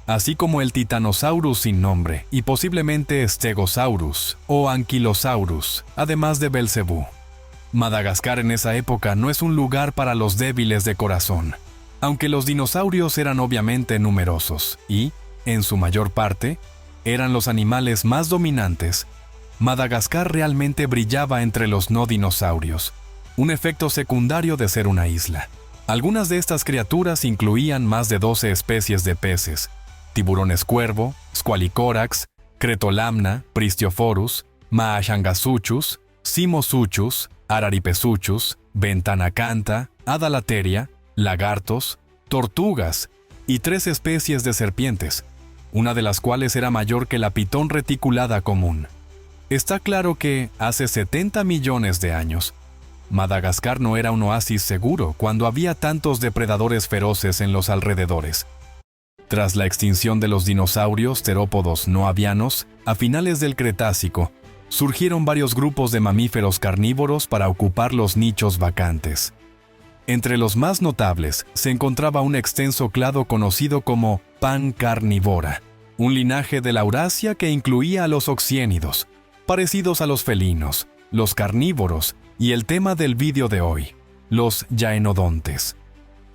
Speaker 1: así como el Titanosaurus sin nombre y posiblemente Stegosaurus o Ankylosaurus, además de Belcebú. Madagascar en esa época no es un lugar para los débiles de corazón, aunque los dinosaurios eran obviamente numerosos y, en su mayor parte, eran los animales más dominantes. Madagascar realmente brillaba entre los no dinosaurios, un efecto secundario de ser una isla. Algunas de estas criaturas incluían más de 12 especies de peces, tiburones cuervo, Squalicorax, Cretolamna, Pristiophorus, Maashangasuchus, Simosuchus, Araripesuchus, Ventanacantha, Adalateria, lagartos, tortugas y 3 especies de serpientes, una de las cuales era mayor que la pitón reticulada común. Está claro que, hace 70 millones de años, Madagascar no era un oasis seguro cuando había tantos depredadores feroces en los alrededores. Tras la extinción de los dinosaurios terópodos no avianos, a finales del Cretácico, surgieron varios grupos de mamíferos carnívoros para ocupar los nichos vacantes. Entre los más notables se encontraba un extenso clado conocido como Pancarnivora, un linaje de la Eurasia que incluía a los oxiénidos, parecidos a los felinos, los carnívoros y el tema del vídeo de hoy, los yaenodontes.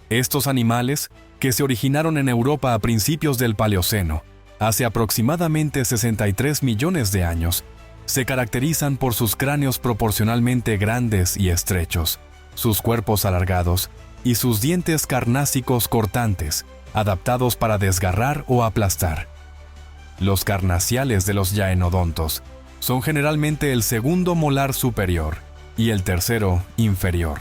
Speaker 1: Estos animales, que se originaron en Europa a principios del Paleoceno, hace aproximadamente 63 millones de años, se caracterizan por sus cráneos proporcionalmente grandes y estrechos, sus cuerpos alargados y sus dientes carnácicos cortantes, adaptados para desgarrar o aplastar. Los carnaciales de los yaenodontos son generalmente el segundo molar superior y el tercero inferior.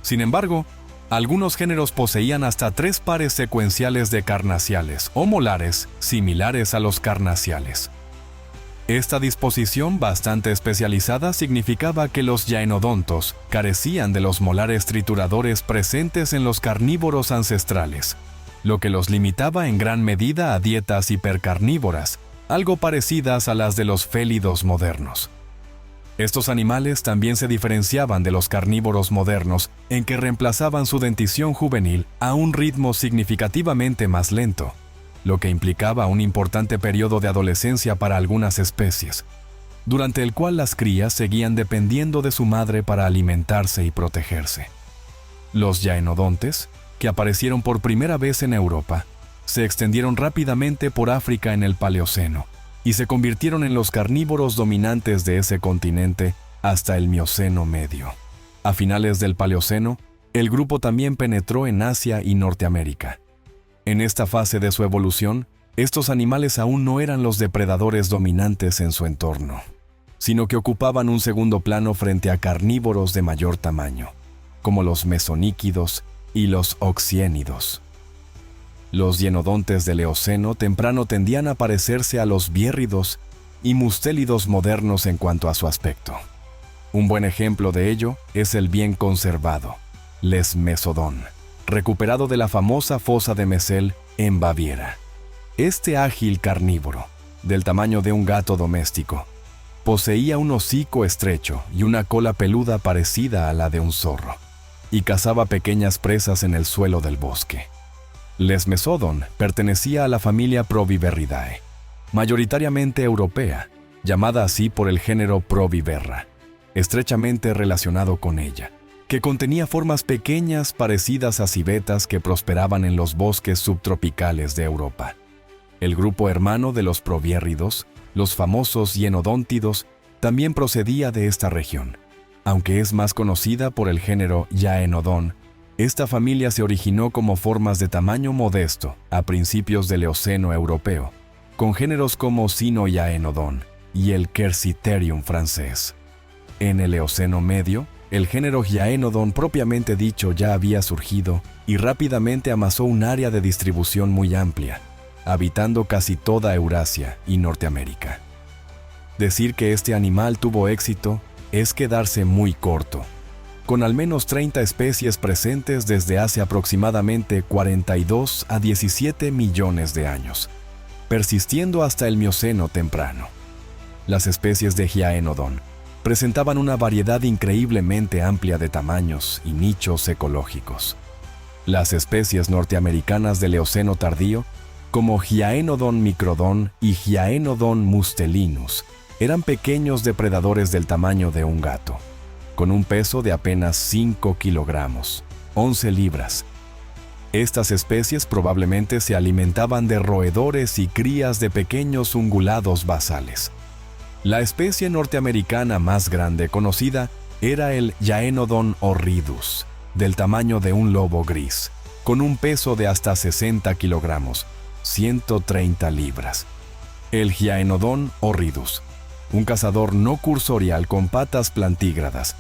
Speaker 1: Sin embargo, algunos géneros poseían hasta 3 pares secuenciales de carnaciales o molares similares a los carnaciales. Esta disposición bastante especializada significaba que los yaenodontos carecían de los molares trituradores presentes en los carnívoros ancestrales, lo que los limitaba en gran medida a dietas hipercarnívoras, algo parecidas a las de los félidos modernos. Estos animales también se diferenciaban de los carnívoros modernos en que reemplazaban su dentición juvenil a un ritmo significativamente más lento, lo que implicaba un importante periodo de adolescencia para algunas especies, durante el cual las crías seguían dependiendo de su madre para alimentarse y protegerse. Los yaenodontes, que aparecieron por primera vez en Europa, se extendieron rápidamente por África en el Paleoceno y se convirtieron en los carnívoros dominantes de ese continente hasta el Mioceno medio. A finales del Paleoceno, el grupo también penetró en Asia y Norteamérica. En esta fase de su evolución, estos animales aún no eran los depredadores dominantes en su entorno, sino que ocupaban un segundo plano frente a carnívoros de mayor tamaño, como los mesoníquidos y los oxiénidos. Los hienodontes del Eoceno temprano tendían a parecerse a los biérridos y mustélidos modernos en cuanto a su aspecto. Un buen ejemplo de ello es el bien conservado Lesmesodon, recuperado de la famosa fosa de Messel en Baviera. Este ágil carnívoro, del tamaño de un gato doméstico, poseía un hocico estrecho y una cola peluda parecida a la de un zorro, y cazaba pequeñas presas en el suelo del bosque. Lesmesodon pertenecía a la familia Proviverridae, mayoritariamente europea, llamada así por el género Proviverra, estrechamente relacionado con ella, que contenía formas pequeñas parecidas a civetas que prosperaban en los bosques subtropicales de Europa. El grupo hermano de los proviérridos, los famosos hienodóntidos, también procedía de esta región. Aunque es más conocida por el género Yaenodon, esta familia se originó como formas de tamaño modesto a principios del Eoceno europeo, con géneros como Sinoyaenodon y el Querciterium francés. En el Eoceno medio, el género Yaenodon propiamente dicho ya había surgido y rápidamente amasó un área de distribución muy amplia, habitando casi toda Eurasia y Norteamérica. Decir que este animal tuvo éxito es quedarse muy corto, con al menos 30 especies presentes desde hace aproximadamente 42 a 17 millones de años, persistiendo hasta el Mioceno temprano. Las especies de Hyaenodon presentaban una variedad increíblemente amplia de tamaños y nichos ecológicos. Las especies norteamericanas del Eoceno tardío, como Hyaenodon microdon y Hyaenodon mustelinus, eran pequeños depredadores del tamaño de un gato, con un peso de apenas 5 kilogramos, 11 libras. Estas especies probablemente se alimentaban de roedores y crías de pequeños ungulados basales. La especie norteamericana más grande conocida era el Hyaenodon horridus, del tamaño de un lobo gris, con un peso de hasta 60 kilogramos, 130 libras. El Hyaenodon horridus, un cazador no cursorial con patas plantígradas,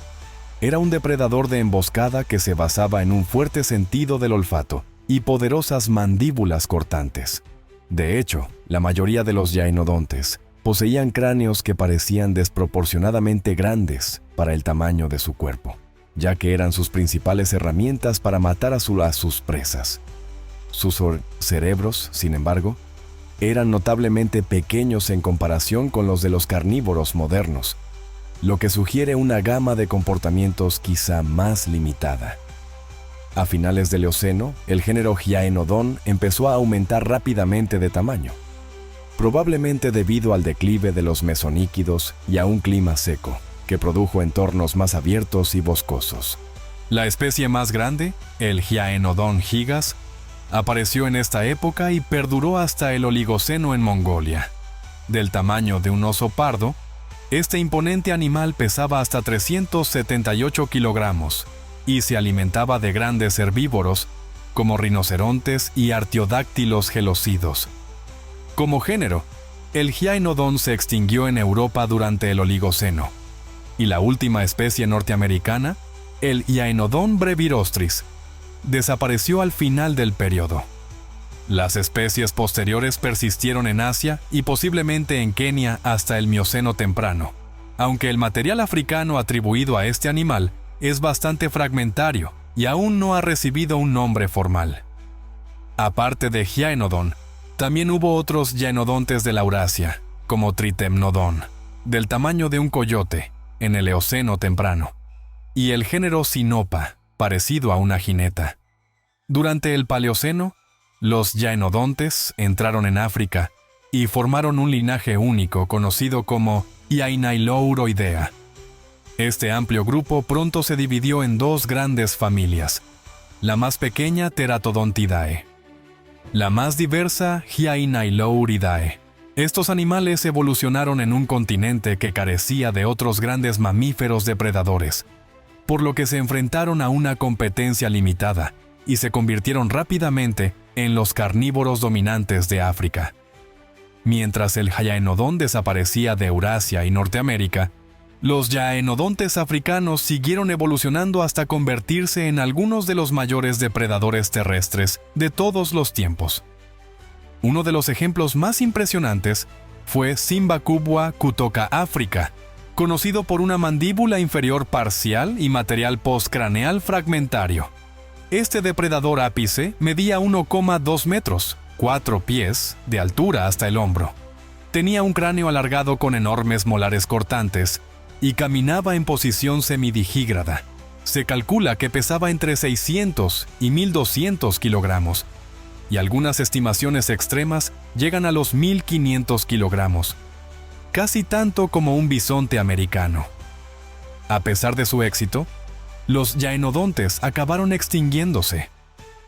Speaker 1: era un depredador de emboscada que se basaba en un fuerte sentido del olfato y poderosas mandíbulas cortantes. De hecho, la mayoría de los hyaenodontes poseían cráneos que parecían desproporcionadamente grandes para el tamaño de su cuerpo, ya que eran sus principales herramientas para matar a sus presas. Sus cerebros, sin embargo, eran notablemente pequeños en comparación con los de los carnívoros modernos, lo que sugiere una gama de comportamientos quizá más limitada. A finales del Eoceno, el género Hyaenodon empezó a aumentar rápidamente de tamaño, probablemente debido al declive de los mesoníquidos y a un clima seco, que produjo entornos más abiertos y boscosos. La especie más grande, el Hyaenodon gigas, apareció en esta época y perduró hasta el Oligoceno en Mongolia. Del tamaño de un oso pardo, este imponente animal pesaba hasta 378 kilogramos y se alimentaba de grandes herbívoros como rinocerontes y artiodáctilos gelosidos. Como género, el Hyaenodon se extinguió en Europa durante el Oligoceno, y la última especie norteamericana, el Hyaenodon brevirostris, desapareció al final del periodo. Las especies posteriores persistieron en Asia y posiblemente en Kenia hasta el Mioceno temprano, aunque el material africano atribuido a este animal es bastante fragmentario y aún no ha recibido un nombre formal. Aparte de Hyaenodon, también hubo otros hyaenodontes de la Eurasia, como Tritemnodon, del tamaño de un coyote, en el Eoceno temprano, y el género Sinopa, parecido a una jineta. Durante el Paleoceno, los hyaenodontes entraron en África y formaron un linaje único conocido como Hyaenailouroidea. Este amplio grupo pronto se dividió en dos grandes familias, la más pequeña Teratodontidae, la más diversa Hyaenailouridae. Estos animales evolucionaron en un continente que carecía de otros grandes mamíferos depredadores, por lo que se enfrentaron a una competencia limitada y se convirtieron rápidamente en los carnívoros dominantes de África. Mientras el Hyaenodon desaparecía de Eurasia y Norteamérica, los hyaenodontes africanos siguieron evolucionando hasta convertirse en algunos de los mayores depredadores terrestres de todos los tiempos. Uno de los ejemplos más impresionantes fue Simbacubwa kutoka África, conocido por una mandíbula inferior parcial y material postcraneal fragmentario. Este depredador ápice medía 1,2 metros, 4 pies, de altura hasta el hombro. Tenía un cráneo alargado con enormes molares cortantes y caminaba en posición semidigígrada. Se calcula que pesaba entre 600 y 1.200 kilogramos, y algunas estimaciones extremas llegan a los 1.500 kilogramos, casi tanto como un bisonte americano. A pesar de su éxito, los hyaenodontes acabaron extinguiéndose.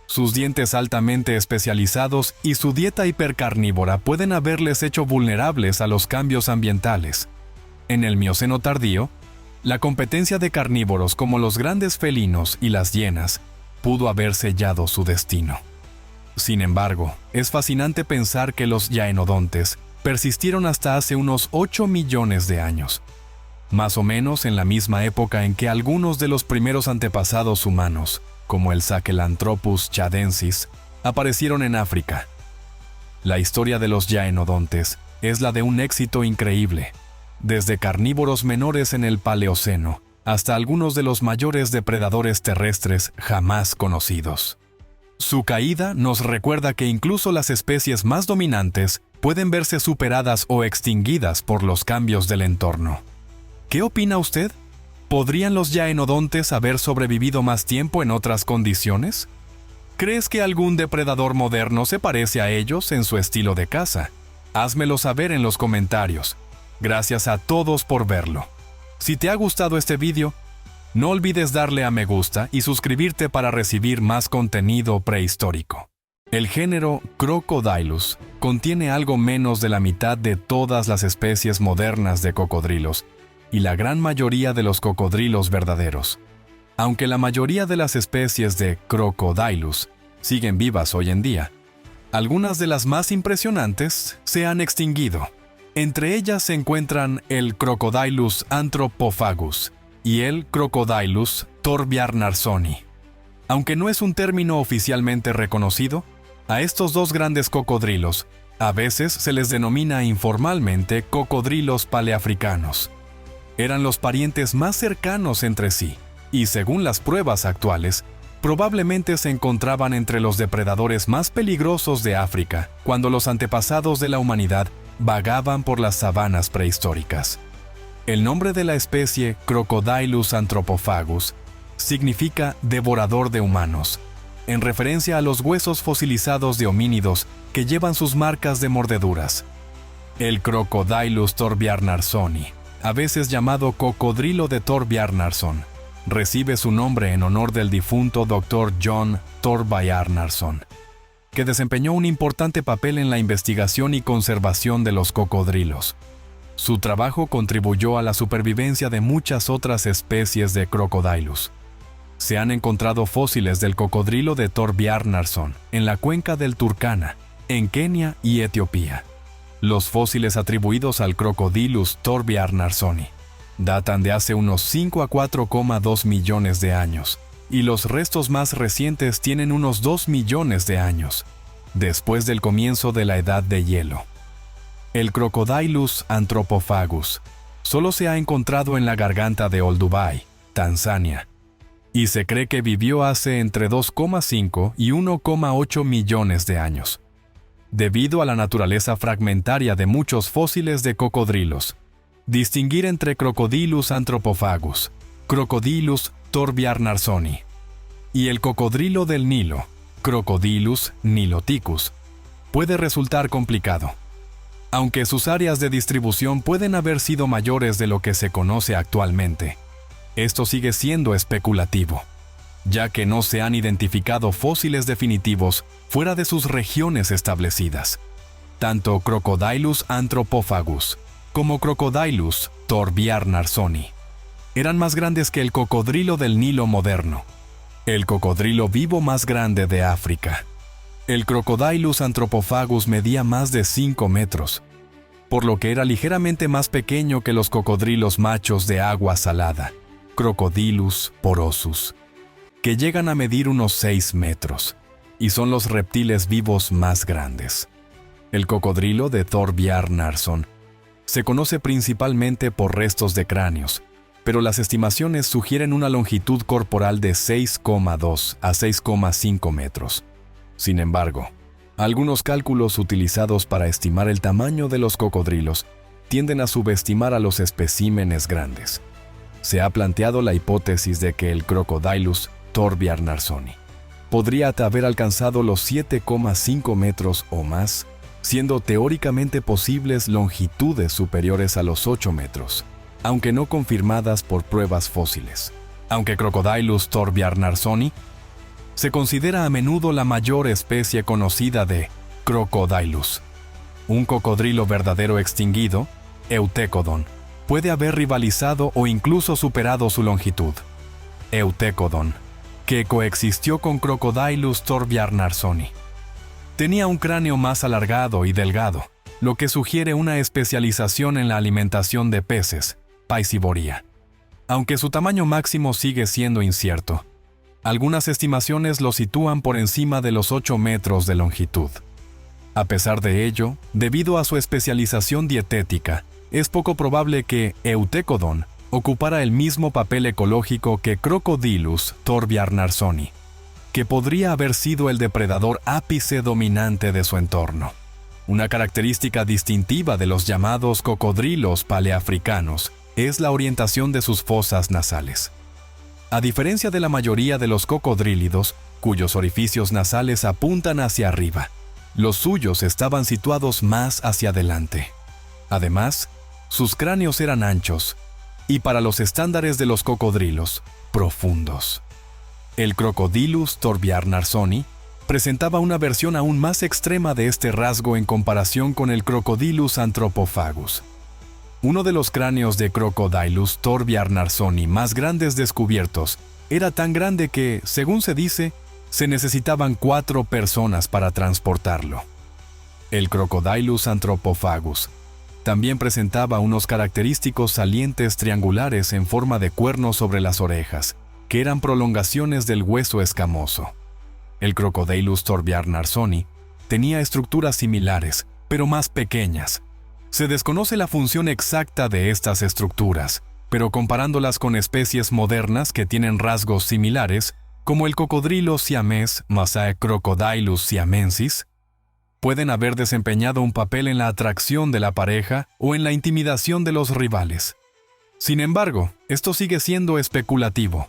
Speaker 1: Sus dientes altamente especializados y su dieta hipercarnívora pueden haberles hecho vulnerables a los cambios ambientales. En el Mioceno tardío, la competencia de carnívoros como los grandes felinos y las hienas pudo haber sellado su destino. Sin embargo, es fascinante pensar que los hyaenodontes persistieron hasta hace unos 8 millones de años, más o menos en la misma época en que algunos de los primeros antepasados humanos, como el Sahelanthropus chadensis, aparecieron en África. La historia de los yaenodontes es la de un éxito increíble, desde carnívoros menores en el Paleoceno hasta algunos de los mayores depredadores terrestres jamás conocidos. Su caída nos recuerda que incluso las especies más dominantes pueden verse superadas o extinguidas por los cambios del entorno. ¿Qué opina usted? ¿Podrían los yaenodontes haber sobrevivido más tiempo en otras condiciones? ¿Crees que algún depredador moderno se parece a ellos en su estilo de caza? Házmelo saber en los comentarios. Gracias a todos por verlo. Si te ha gustado este video, no olvides darle a me gusta y suscribirte para recibir más contenido prehistórico. El género Crocodylus contiene algo menos de la mitad de todas las especies modernas de cocodrilos y la gran mayoría de los cocodrilos verdaderos. Aunque la mayoría de las especies de Crocodylus siguen vivas hoy en día, algunas de las más impresionantes se han extinguido. Entre ellas se encuentran el Crocodylus anthropophagus y el Crocodylus thorbjarnarssoni. Aunque no es un término oficialmente reconocido, a estos dos grandes cocodrilos a veces se les denomina informalmente cocodrilos paleafricanos. Eran los parientes más cercanos entre sí, y según las pruebas actuales, probablemente se encontraban entre los depredadores más peligrosos de África cuando los antepasados de la humanidad vagaban por las sabanas prehistóricas. El nombre de la especie Crocodylus anthropophagus significa devorador de humanos, en referencia a los huesos fosilizados de homínidos que llevan sus marcas de mordeduras. El Crocodylus thorbjarnarssoni, a veces llamado cocodrilo de Thorbjarnarsson, recibe su nombre en honor del difunto Dr. John Thorbjarnarsson, que desempeñó un importante papel en la investigación y conservación de los cocodrilos. Su trabajo contribuyó a la supervivencia de muchas otras especies de Crocodylus. Se han encontrado fósiles del cocodrilo de Thorbjarnarsson en la cuenca del Turkana, en Kenia y Etiopía. Los fósiles atribuidos al Crocodylus thorbjarnarssoni datan de hace unos 5 a 4,2 millones de años, y los restos más recientes tienen unos 2 millones de años, después del comienzo de la Edad de Hielo. El Crocodylus anthropophagus solo se ha encontrado en la garganta de Olduvai, Tanzania, y se cree que vivió hace entre 2,5 y 1,8 millones de años. Debido a la naturaleza fragmentaria de muchos fósiles de cocodrilos, distinguir entre Crocodylus anthropophagus, Crocodylus thorbjarnarssoni y el cocodrilo del Nilo, Crocodylus niloticus, puede resultar complicado. Aunque sus áreas de distribución pueden haber sido mayores de lo que se conoce actualmente, esto sigue siendo especulativo, ya que no se han identificado fósiles definitivos fuera de sus regiones establecidas. Tanto Crocodylus anthropophagus como Crocodylus thorbjarnarssoni eran más grandes que el cocodrilo del Nilo moderno, el cocodrilo vivo más grande de África. El Crocodylus anthropophagus medía más de 5 metros, por lo que era ligeramente más pequeño que los cocodrilos machos de agua salada, Crocodylus porosus, que llegan a medir unos 6 metros, y son los reptiles vivos más grandes. El cocodrilo de Thorbjarnarson se conoce principalmente por restos de cráneos, pero las estimaciones sugieren una longitud corporal de 6,2 a 6,5 metros. Sin embargo, algunos cálculos utilizados para estimar el tamaño de los cocodrilos tienden a subestimar a los especímenes grandes. Se ha planteado la hipótesis de que el Crocodylus thorbjarnarssoni podría haber alcanzado los 7,5 metros o más, siendo teóricamente posibles longitudes superiores a los 8 metros, aunque no confirmadas por pruebas fósiles. Aunque Crocodylus thorbjarnarssoni se considera a menudo la mayor especie conocida de Crocodylus, un cocodrilo verdadero extinguido, Eutecodon, puede haber rivalizado o incluso superado su longitud. Eutecodon, que coexistió con Crocodylus thorbjarnarssoni, tenía un cráneo más alargado y delgado, lo que sugiere una especialización en la alimentación de peces, piscivoría. Aunque su tamaño máximo sigue siendo incierto, algunas estimaciones lo sitúan por encima de los 8 metros de longitud. A pesar de ello, debido a su especialización dietética, es poco probable que Eutekodon ocupara el mismo papel ecológico que Crocodylus thorbjarnarsoni, que podría haber sido el depredador ápice dominante de su entorno. Una característica distintiva de los llamados cocodrilos paleafricanos es la orientación de sus fosas nasales. A diferencia de la mayoría de los cocodrílidos, cuyos orificios nasales apuntan hacia arriba, los suyos estaban situados más hacia adelante. Además, sus cráneos eran anchos y, para los estándares de los cocodrilos, profundos. El Crocodylus thorbjarnarsoni presentaba una versión aún más extrema de este rasgo en comparación con el Crocodylus anthropophagus. Uno de los cráneos de Crocodylus thorbjarnarsoni más grandes descubiertos era tan grande que, según se dice, se necesitaban 4 personas para transportarlo. El Crocodylus anthropophagus también presentaba unos característicos salientes triangulares en forma de cuernos sobre las orejas, que eran prolongaciones del hueso escamoso. El Crocodylus thorbjarnarsoni tenía estructuras similares, pero más pequeñas. Se desconoce la función exacta de estas estructuras, pero comparándolas con especies modernas que tienen rasgos similares, como el cocodrilo siamés Massae Crocodylus siamensis, pueden haber desempeñado un papel en la atracción de la pareja o en la intimidación de los rivales. Sin embargo, esto sigue siendo especulativo.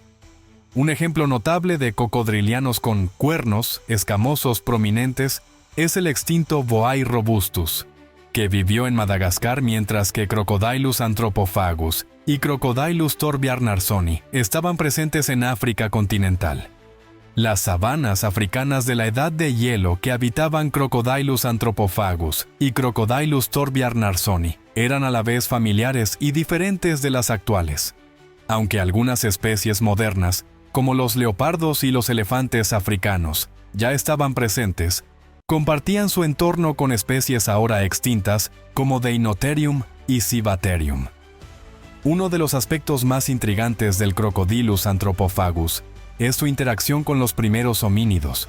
Speaker 1: Un ejemplo notable de cocodrilianos con cuernos escamosos prominentes es el extinto Boai robustus, que vivió en Madagascar mientras que Crocodylus anthropophagus y Crocodylus thorbjarnarsoni estaban presentes en África continental. Las sabanas africanas de la edad de hielo que habitaban Crocodylus anthropophagus y Crocodylus thorbjarnarsoni eran a la vez familiares y diferentes de las actuales. Aunque algunas especies modernas, como los leopardos y los elefantes africanos, ya estaban presentes, compartían su entorno con especies ahora extintas como Deinotherium y Cibatherium. Uno de los aspectos más intrigantes del Crocodylus anthropophagus es su interacción con los primeros homínidos.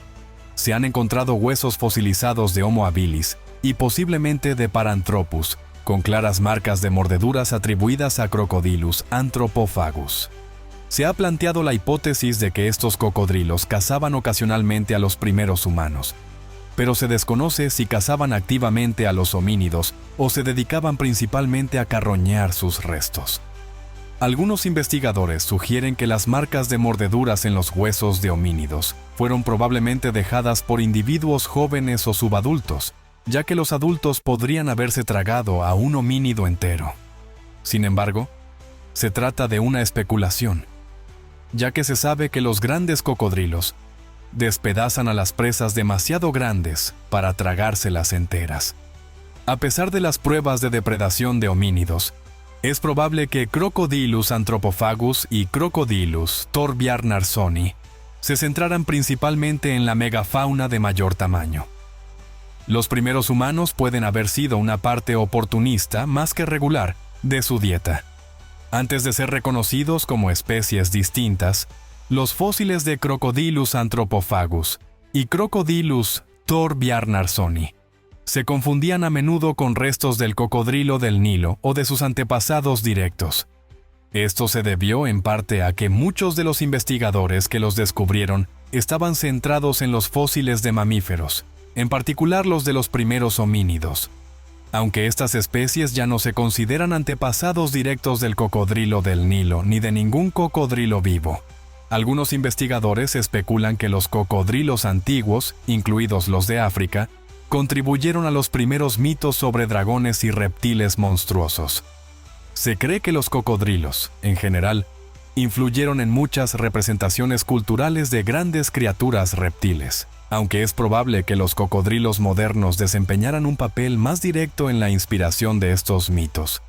Speaker 1: Se han encontrado huesos fosilizados de Homo habilis y posiblemente de Paranthropus, con claras marcas de mordeduras atribuidas a Crocodylus anthropophagus. Se ha planteado la hipótesis de que estos cocodrilos cazaban ocasionalmente a los primeros humanos, pero se desconoce si cazaban activamente a los homínidos o se dedicaban principalmente a carroñar sus restos. Algunos investigadores sugieren que las marcas de mordeduras en los huesos de homínidos fueron probablemente dejadas por individuos jóvenes o subadultos, ya que los adultos podrían haberse tragado a un homínido entero. Sin embargo, se trata de una especulación, ya que se sabe que los grandes cocodrilos despedazan a las presas demasiado grandes para tragárselas enteras. A pesar de las pruebas de depredación de homínidos, es probable que Crocodylus anthropophagus y Crocodylus thorbjarnarsoni se centraran principalmente en la megafauna de mayor tamaño. Los primeros humanos pueden haber sido una parte oportunista más que regular de su dieta. Antes de ser reconocidos como especies distintas, los fósiles de Crocodylus anthropophagus y Crocodylus thorbjarnarsoni se confundían a menudo con restos del cocodrilo del Nilo o de sus antepasados directos. Esto se debió en parte a que muchos de los investigadores que los descubrieron estaban centrados en los fósiles de mamíferos, en particular los de los primeros homínidos. Aunque estas especies ya no se consideran antepasados directos del cocodrilo del Nilo ni de ningún cocodrilo vivo, algunos investigadores especulan que los cocodrilos antiguos, incluidos los de África, contribuyeron a los primeros mitos sobre dragones y reptiles monstruosos. Se cree que los cocodrilos, en general, influyeron en muchas representaciones culturales de grandes criaturas reptiles, aunque es probable que los cocodrilos modernos desempeñaran un papel más directo en la inspiración de estos mitos.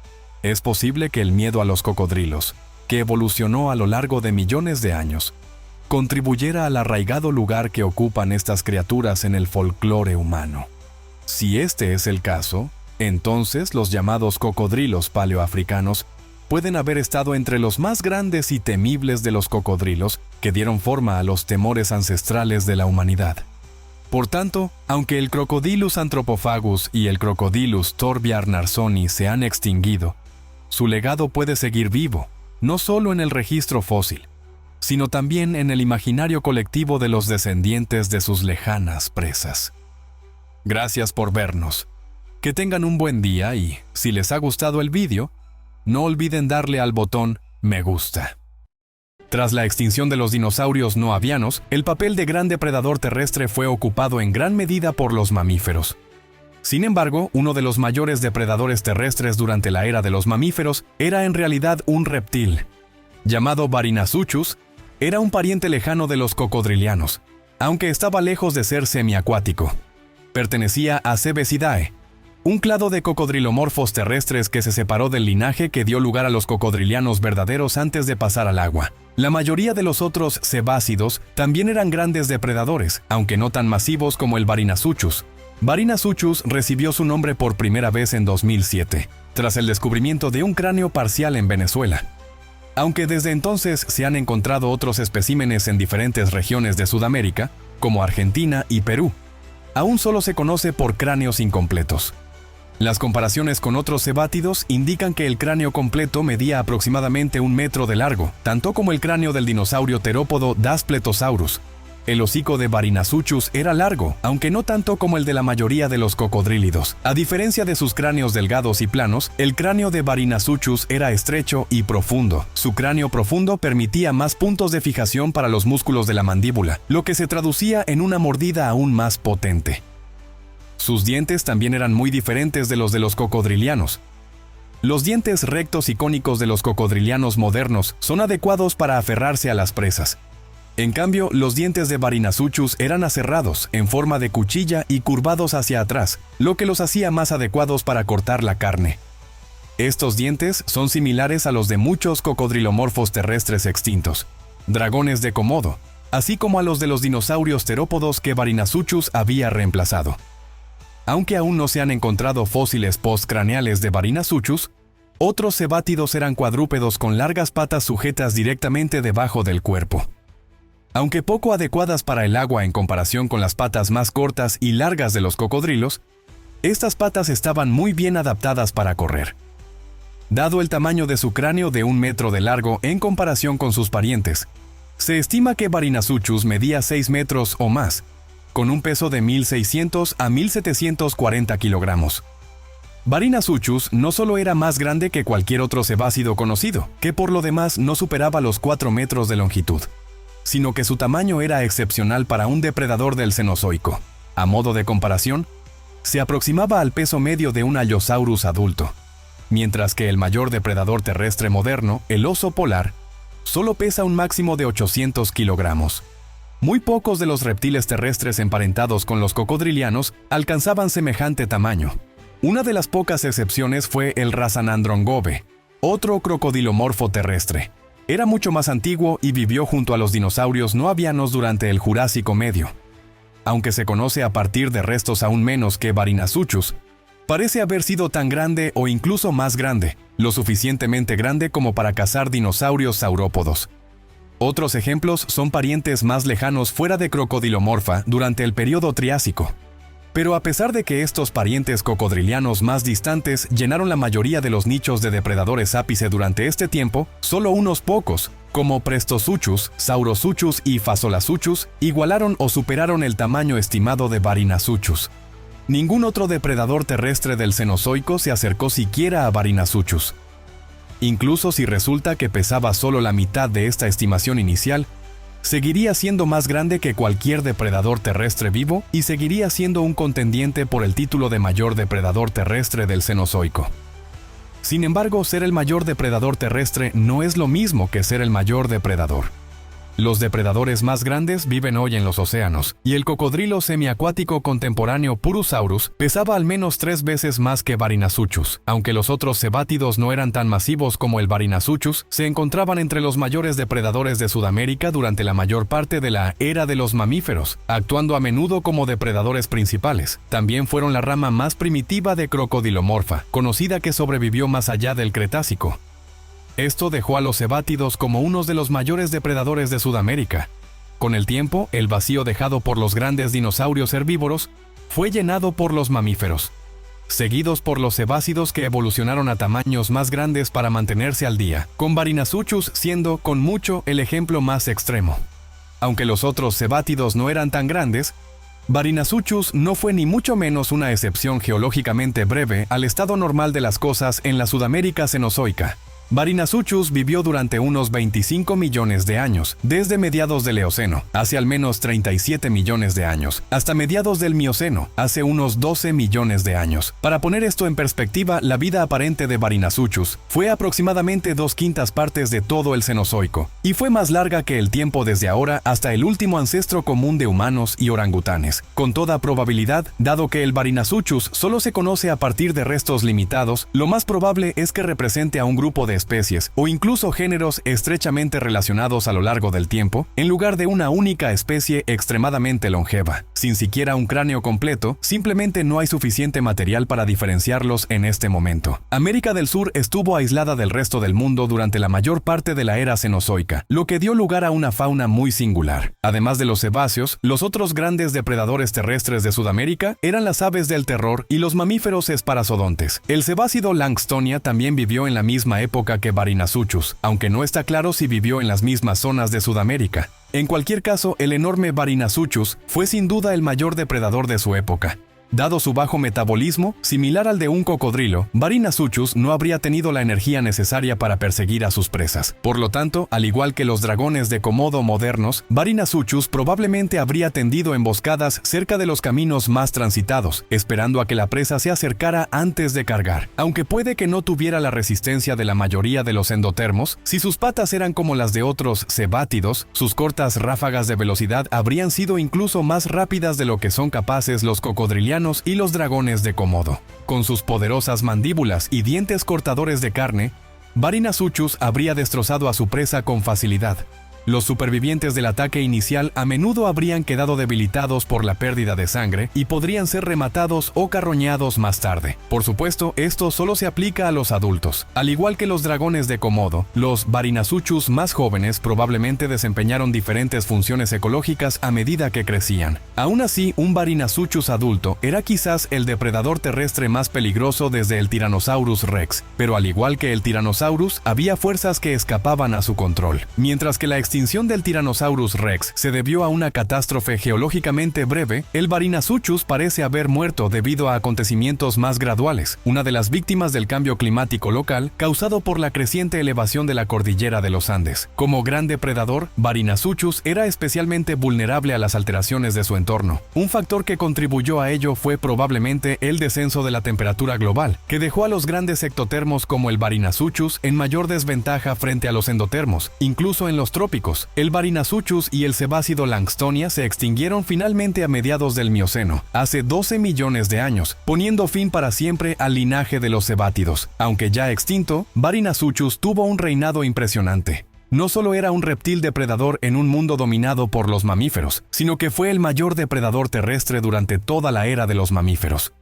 Speaker 1: Es posible que el miedo a los cocodrilos, que evolucionó a lo largo de millones de años, contribuyera al arraigado lugar que ocupan estas criaturas en el folclore humano. Si este es el caso, entonces los llamados cocodrilos paleoafricanos pueden haber estado entre los más grandes y temibles de los cocodrilos que dieron forma a los temores ancestrales de la humanidad. Por tanto, aunque el Crocodylus anthropophagus y el Crocodylus thorbjarnarsoni se han extinguido, su legado puede seguir vivo, no solo en el registro fósil, sino también en el imaginario colectivo de los descendientes de sus lejanas presas. Gracias por vernos. Que tengan un buen día y, si les ha gustado el vídeo, no olviden darle al botón me gusta. Tras la extinción de los dinosaurios no avianos, el papel de gran depredador terrestre fue ocupado en gran medida por los mamíferos. Sin embargo, uno de los mayores depredadores terrestres durante la era de los mamíferos era en realidad un reptil. Llamado Barynosuchus, era un pariente lejano de los cocodrilianos, aunque estaba lejos de ser semiacuático. Pertenecía a Cebesidae, un clado de cocodrilomorfos terrestres que se separó del linaje que dio lugar a los cocodrilianos verdaderos antes de pasar al agua. La mayoría de los otros cebácidos también eran grandes depredadores, aunque no tan masivos como el Barynosuchus. Barynosuchus recibió su nombre por primera vez en 2007, tras el descubrimiento de un cráneo parcial en Venezuela. Aunque desde entonces se han encontrado otros especímenes en diferentes regiones de Sudamérica, como Argentina y Perú, aún solo se conoce por cráneos incompletos. Las comparaciones con otros cebátidos indican que el cráneo completo medía aproximadamente 1 metro de largo, tanto como el cráneo del dinosaurio terópodo Daspletosaurus. El hocico de Barynosuchus era largo, aunque no tanto como el de la mayoría de los cocodrílidos. A diferencia de sus cráneos delgados y planos, el cráneo de Barynosuchus era estrecho y profundo. Su cráneo profundo permitía más puntos de fijación para los músculos de la mandíbula, lo que se traducía en una mordida aún más potente. Sus dientes también eran muy diferentes de los cocodrilianos. Los dientes rectos y cónicos de los cocodrilianos modernos son adecuados para aferrarse a las presas. En cambio, los dientes de Barynosuchus eran aserrados, en forma de cuchilla y curvados hacia atrás, lo que los hacía más adecuados para cortar la carne. Estos dientes son similares a los de muchos cocodrilomorfos terrestres extintos, dragones de Komodo, así como a los de los dinosaurios terópodos que Barynosuchus había reemplazado. Aunque aún no se han encontrado fósiles postcraneales de Barynosuchus, otros cebátidos eran cuadrúpedos con largas patas sujetas directamente debajo del cuerpo. Aunque poco adecuadas para el agua en comparación con las patas más cortas y largas de los cocodrilos, estas patas estaban muy bien adaptadas para correr. Dado el tamaño de su cráneo de 1 metro de largo en comparación con sus parientes, se estima que Barynosuchus medía 6 metros o más, con un peso de 1.600 a 1.740 kilogramos. Barynosuchus no solo era más grande que cualquier otro cebácido conocido, que por lo demás no superaba los 4 metros de longitud, sino que su tamaño era excepcional para un depredador del Cenozoico. A modo de comparación, se aproximaba al peso medio de un Allosaurus adulto, mientras que el mayor depredador terrestre moderno, el oso polar, solo pesa un máximo de 800 kilogramos. Muy pocos de los reptiles terrestres emparentados con los cocodrilianos alcanzaban semejante tamaño. Una de las pocas excepciones fue el Razanandrongobe, otro crocodilomorfo terrestre. Era mucho más antiguo y vivió junto a los dinosaurios no avianos durante el Jurásico Medio. Aunque se conoce a partir de restos aún menos que Barynosuchus, parece haber sido tan grande o incluso más grande, lo suficientemente grande como para cazar dinosaurios saurópodos. Otros ejemplos son parientes más lejanos fuera de Crocodilomorpha durante el período Triásico. Pero a pesar de que estos parientes cocodrilianos más distantes llenaron la mayoría de los nichos de depredadores ápice durante este tiempo, solo unos pocos, como Prestosuchus, Saurosuchus y Fasolasuchus, igualaron o superaron el tamaño estimado de Barynosuchus. Ningún otro depredador terrestre del Cenozoico se acercó siquiera a Barynosuchus. Incluso si resulta que pesaba solo la mitad de esta estimación inicial, seguiría siendo más grande que cualquier depredador terrestre vivo y seguiría siendo un contendiente por el título de mayor depredador terrestre del Cenozoico. Sin embargo, ser el mayor depredador terrestre no es lo mismo que ser el mayor depredador. Los depredadores más grandes viven hoy en los océanos, y el cocodrilo semiacuático contemporáneo Purusaurus pesaba al menos 3 veces más que Barynosuchus. Aunque los otros cebátidos no eran tan masivos como el Barynosuchus, se encontraban entre los mayores depredadores de Sudamérica durante la mayor parte de la era de los mamíferos, actuando a menudo como depredadores principales. También fueron la rama más primitiva de Crocodilomorpha, conocida que sobrevivió más allá del Cretácico. Esto dejó a los cebátidos como unos de los mayores depredadores de Sudamérica. Con el tiempo, el vacío dejado por los grandes dinosaurios herbívoros fue llenado por los mamíferos, seguidos por los cebácidos que evolucionaron a tamaños más grandes para mantenerse al día, con Barynosuchus siendo, con mucho, el ejemplo más extremo. Aunque los otros cebátidos no eran tan grandes, Barynosuchus no fue ni mucho menos una excepción geológicamente breve al estado normal de las cosas en la Sudamérica cenozoica. Barynosuchus vivió durante unos 25 millones de años, desde mediados del Eoceno, hace al menos 37 millones de años, hasta mediados del Mioceno, hace unos 12 millones de años. Para poner esto en perspectiva, la vida aparente de Barynosuchus fue aproximadamente 2/5 partes de todo el Cenozoico, y fue más larga que el tiempo desde ahora hasta el último ancestro común de humanos y orangutanes. Con toda probabilidad, dado que el Barynosuchus solo se conoce a partir de restos limitados, lo más probable es que represente a un grupo de especies o incluso géneros estrechamente relacionados a lo largo del tiempo, en lugar de una única especie extremadamente longeva. Sin siquiera un cráneo completo, simplemente no hay suficiente material para diferenciarlos en este momento. América del Sur estuvo aislada del resto del mundo durante la mayor parte de la era cenozoica, lo que dio lugar a una fauna muy singular. Además de los cebáceos, los otros grandes depredadores terrestres de Sudamérica eran las aves del terror y los mamíferos esparazodotes. El cebácido Langstonia también vivió en la misma época que Barynosuchus, aunque no está claro si vivió en las mismas zonas de Sudamérica. En cualquier caso, el enorme Barynosuchus fue sin duda el mayor depredador de su época. Dado su bajo metabolismo, similar al de un cocodrilo, Barynosuchus no habría tenido la energía necesaria para perseguir a sus presas. Por lo tanto, al igual que los dragones de Komodo modernos, Barynosuchus probablemente habría tendido emboscadas cerca de los caminos más transitados, esperando a que la presa se acercara antes de cargar. Aunque puede que no tuviera la resistencia de la mayoría de los endotermos, si sus patas eran como las de otros cebátidos, sus cortas ráfagas de velocidad habrían sido incluso más rápidas de lo que son capaces los cocodrilianos y los dragones de Komodo. Con sus poderosas mandíbulas y dientes cortadores de carne, Barynosuchus habría destrozado a su presa con facilidad. Los supervivientes del ataque inicial a menudo habrían quedado debilitados por la pérdida de sangre y podrían ser rematados o carroñados más tarde. Por supuesto, esto solo se aplica a los adultos. Al igual que los dragones de Komodo, los Barynosuchus más jóvenes probablemente desempeñaron diferentes funciones ecológicas a medida que crecían. Aún así, un Barynosuchus adulto era quizás el depredador terrestre más peligroso desde el Tyrannosaurus Rex, pero al igual que el Tyrannosaurus, había fuerzas que escapaban a su control. Mientras que la extinción del Tyrannosaurus Rex se debió a una catástrofe geológicamente breve, el Barynosuchus parece haber muerto debido a acontecimientos más graduales, una de las víctimas del cambio climático local causado por la creciente elevación de la cordillera de los Andes. Como gran depredador, Barynosuchus era especialmente vulnerable a las alteraciones de su entorno. Un factor que contribuyó a ello fue probablemente el descenso de la temperatura global, que dejó a los grandes ectotermos como el Barynosuchus en mayor desventaja frente a los endotermos, incluso en los trópicos. El Barynosuchus y el cebácido Langstonia se extinguieron finalmente a mediados del Mioceno, hace 12 millones de años, poniendo fin para siempre al linaje de los cebátidos. Aunque ya extinto, Barynosuchus tuvo un reinado impresionante. No solo era un reptil depredador en un mundo dominado por los mamíferos, sino que fue el mayor depredador terrestre durante toda la era de los mamíferos.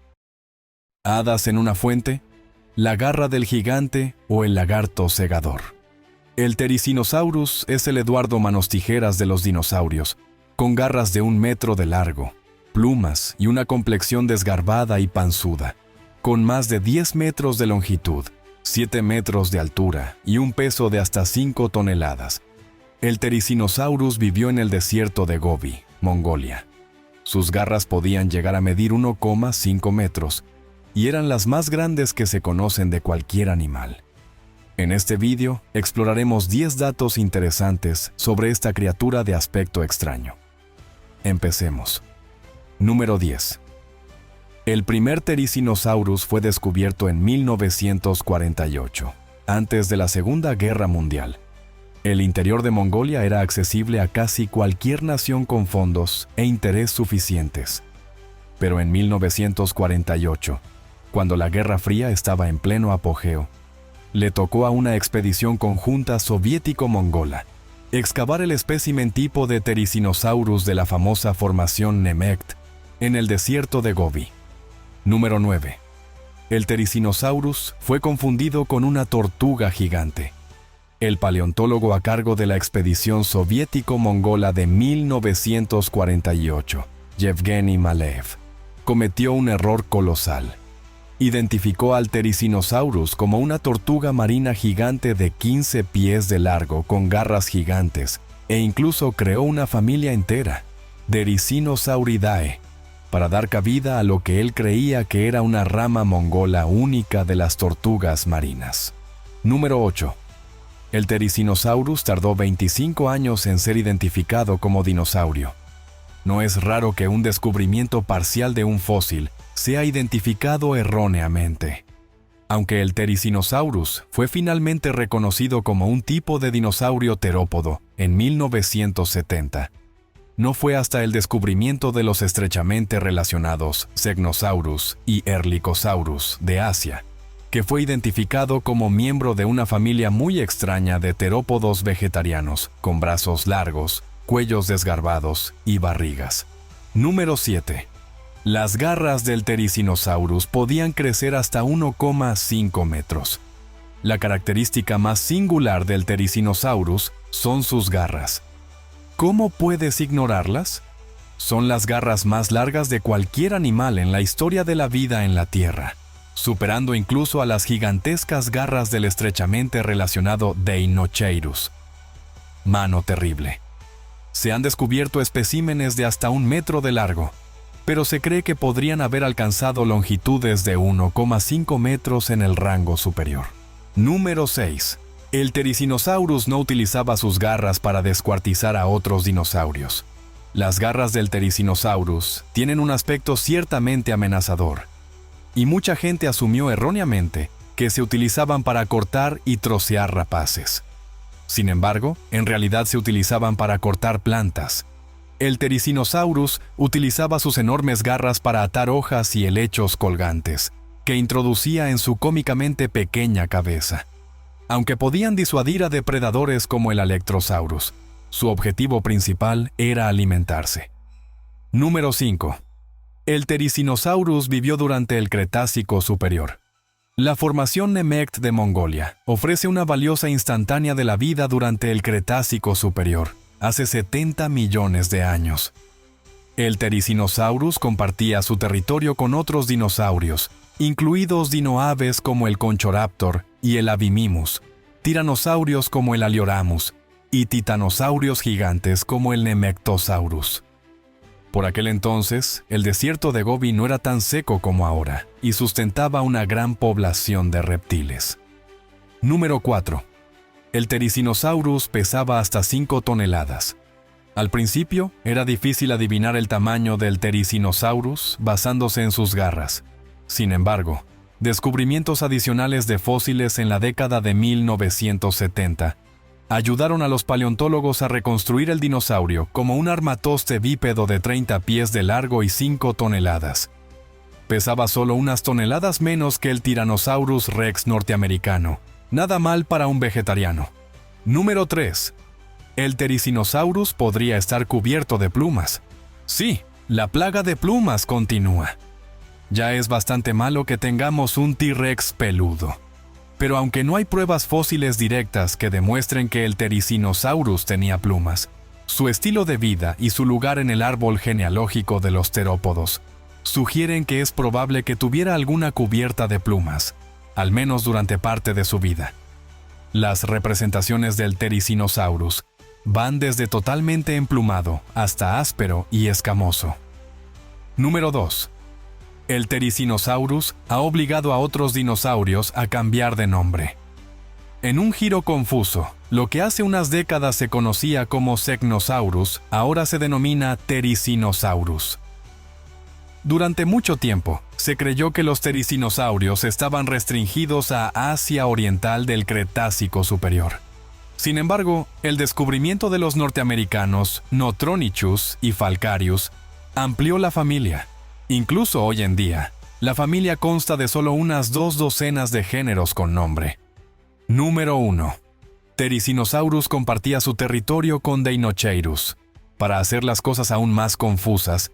Speaker 1: Hadas en una fuente, la garra del gigante o el lagarto segador. El Therizinosaurus es el Eduardo Manos Tijeras de los dinosaurios, con garras de 1 metro de largo, plumas y una complexión desgarbada y panzuda, con más de 10 metros de longitud, 7 metros de altura y un peso de hasta 5 toneladas. El Therizinosaurus vivió en el desierto de Gobi, Mongolia. Sus garras podían llegar a medir 1,5 metros y eran las más grandes que se conocen de cualquier animal. En este vídeo exploraremos 10 datos interesantes sobre esta criatura de aspecto extraño. Empecemos. Número 10. El primer Therizinosaurus fue descubierto en 1948, antes de la Segunda Guerra Mundial. El interior de Mongolia era accesible a casi cualquier nación con fondos e interés suficientes. Pero en 1948, cuando la Guerra Fría estaba en pleno apogeo, le tocó a una expedición conjunta soviético-mongola excavar el espécimen tipo de Therizinosaurus de la famosa formación Nemegt en el desierto de Gobi. Número 9. El Therizinosaurus fue confundido con una tortuga gigante. El paleontólogo a cargo de la expedición soviético-mongola de 1948, Yevgeny Maleev, cometió un error colosal. Identificó al Therizinosaurus como una tortuga marina gigante de 15 pies de largo con garras gigantes e incluso creó una familia entera, Therizinosauridae, para dar cabida a lo que él creía que era una rama mongola única de las tortugas marinas. Número 8. El Therizinosaurus tardó 25 años en ser identificado como dinosaurio. No es raro que un descubrimiento parcial de un fósil sea identificado erróneamente. Aunque el Therizinosaurus fue finalmente reconocido como un tipo de dinosaurio terópodo en 1970, no fue hasta el descubrimiento de los estrechamente relacionados Segnosaurus y Erlikosaurus de Asia, que fue identificado como miembro de una familia muy extraña de terópodos vegetarianos, con brazos largos, cuellos desgarbados y barrigas. Número 7. Las garras del Therizinosaurus podían crecer hasta 1,5 metros. La característica más singular del Therizinosaurus son sus garras. ¿Cómo puedes ignorarlas? Son las garras más largas de cualquier animal en la historia de la vida en la Tierra, superando incluso a las gigantescas garras del estrechamente relacionado Deinocheirus. Mano terrible. Se han descubierto especímenes de hasta 1 metro de largo, pero se cree que podrían haber alcanzado longitudes de 1,5 metros en el rango superior. Número 6. El Therizinosaurus no utilizaba sus garras para descuartizar a otros dinosaurios. Las garras del Therizinosaurus tienen un aspecto ciertamente amenazador, y mucha gente asumió erróneamente que se utilizaban para cortar y trocear rapaces. Sin embargo, en realidad se utilizaban para cortar plantas. El Therizinosaurus utilizaba sus enormes garras para atar hojas y helechos colgantes, que introducía en su cómicamente pequeña cabeza. Aunque podían disuadir a depredadores como el Alectrosaurus, su objetivo principal era alimentarse. Número 5. El Therizinosaurus vivió durante el Cretácico Superior. La formación Nemegt de Mongolia ofrece una valiosa instantánea de la vida durante el Cretácico Superior, hace 70 millones de años. El Therizinosaurus compartía su territorio con otros dinosaurios, incluidos dinoaves como el Conchoraptor y el Avimimus, tiranosaurios como el Alioramus y titanosaurios gigantes como el Nemegtosaurus. Por aquel entonces, el desierto de Gobi no era tan seco como ahora y sustentaba una gran población de reptiles. Número 4. El Therizinosaurus pesaba hasta 5 toneladas. Al principio, era difícil adivinar el tamaño del Therizinosaurus basándose en sus garras. Sin embargo, descubrimientos adicionales de fósiles en la década de 1970 ayudaron a los paleontólogos a reconstruir el dinosaurio como un armatoste bípedo de 30 pies de largo y 5 toneladas. Pesaba solo unas toneladas menos que el Tyrannosaurus rex norteamericano. Nada mal para un vegetariano. Número 3. El Therizinosaurus podría estar cubierto de plumas. Sí, la plaga de plumas continúa. Ya es bastante malo que tengamos un T-Rex peludo. Pero aunque no hay pruebas fósiles directas que demuestren que el Therizinosaurus tenía plumas, su estilo de vida y su lugar en el árbol genealógico de los terópodos sugieren que es probable que tuviera alguna cubierta de plumas, al menos durante parte de su vida. Las representaciones del Therizinosaurus van desde totalmente emplumado hasta áspero y escamoso. Número 2. El Therizinosaurus ha obligado a otros dinosaurios a cambiar de nombre. En un giro confuso, lo que hace unas décadas se conocía como Segnosaurus, ahora se denomina Therizinosaurus. Durante mucho tiempo, se creyó que los therizinosaurios estaban restringidos a Asia Oriental del Cretácico Superior. Sin embargo, el descubrimiento de los norteamericanos Notronichus y Falcarius amplió la familia. Incluso hoy en día, la familia consta de solo unas 2 docenas de géneros con nombre. Número 1. Therizinosaurus compartía su territorio con Deinocheirus. Para hacer las cosas aún más confusas,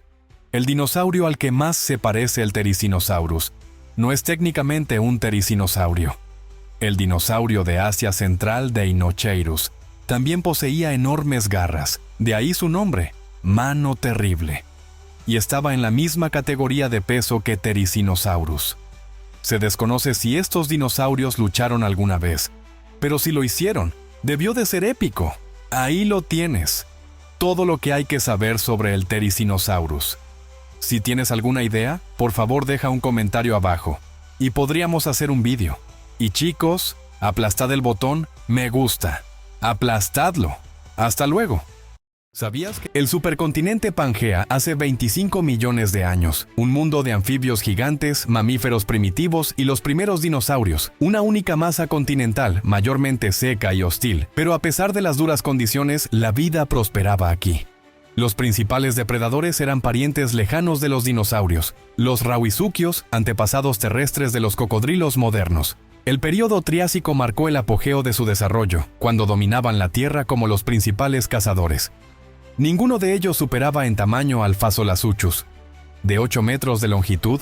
Speaker 1: el dinosaurio al que más se parece el Therizinosaurus no es técnicamente un therizinosaurio. El dinosaurio de Asia Central Deinocheirus también poseía enormes garras, de ahí su nombre, Mano Terrible, y estaba en la misma categoría de peso que Therizinosaurus. Se desconoce si estos dinosaurios lucharon alguna vez, pero si lo hicieron, debió de ser épico. Ahí lo tienes. Todo lo que hay que saber sobre el Therizinosaurus. Si tienes alguna idea, por favor deja un comentario abajo, y podríamos hacer un vídeo. Y chicos, aplastad el botón me gusta. ¡Aplastadlo! ¡Hasta luego! ¿Sabías que el supercontinente Pangea hace 25 millones de años? Un mundo de anfibios gigantes, mamíferos primitivos y los primeros dinosaurios. Una única masa continental, mayormente seca y hostil. Pero a pesar de las duras condiciones, la vida prosperaba aquí. Los principales depredadores eran parientes lejanos de los dinosaurios. Los rauisuquios, antepasados terrestres de los cocodrilos modernos. El período Triásico marcó el apogeo de su desarrollo, cuando dominaban la Tierra como los principales cazadores. Ninguno de ellos superaba en tamaño al Phasolazuchus, de 8 metros de longitud,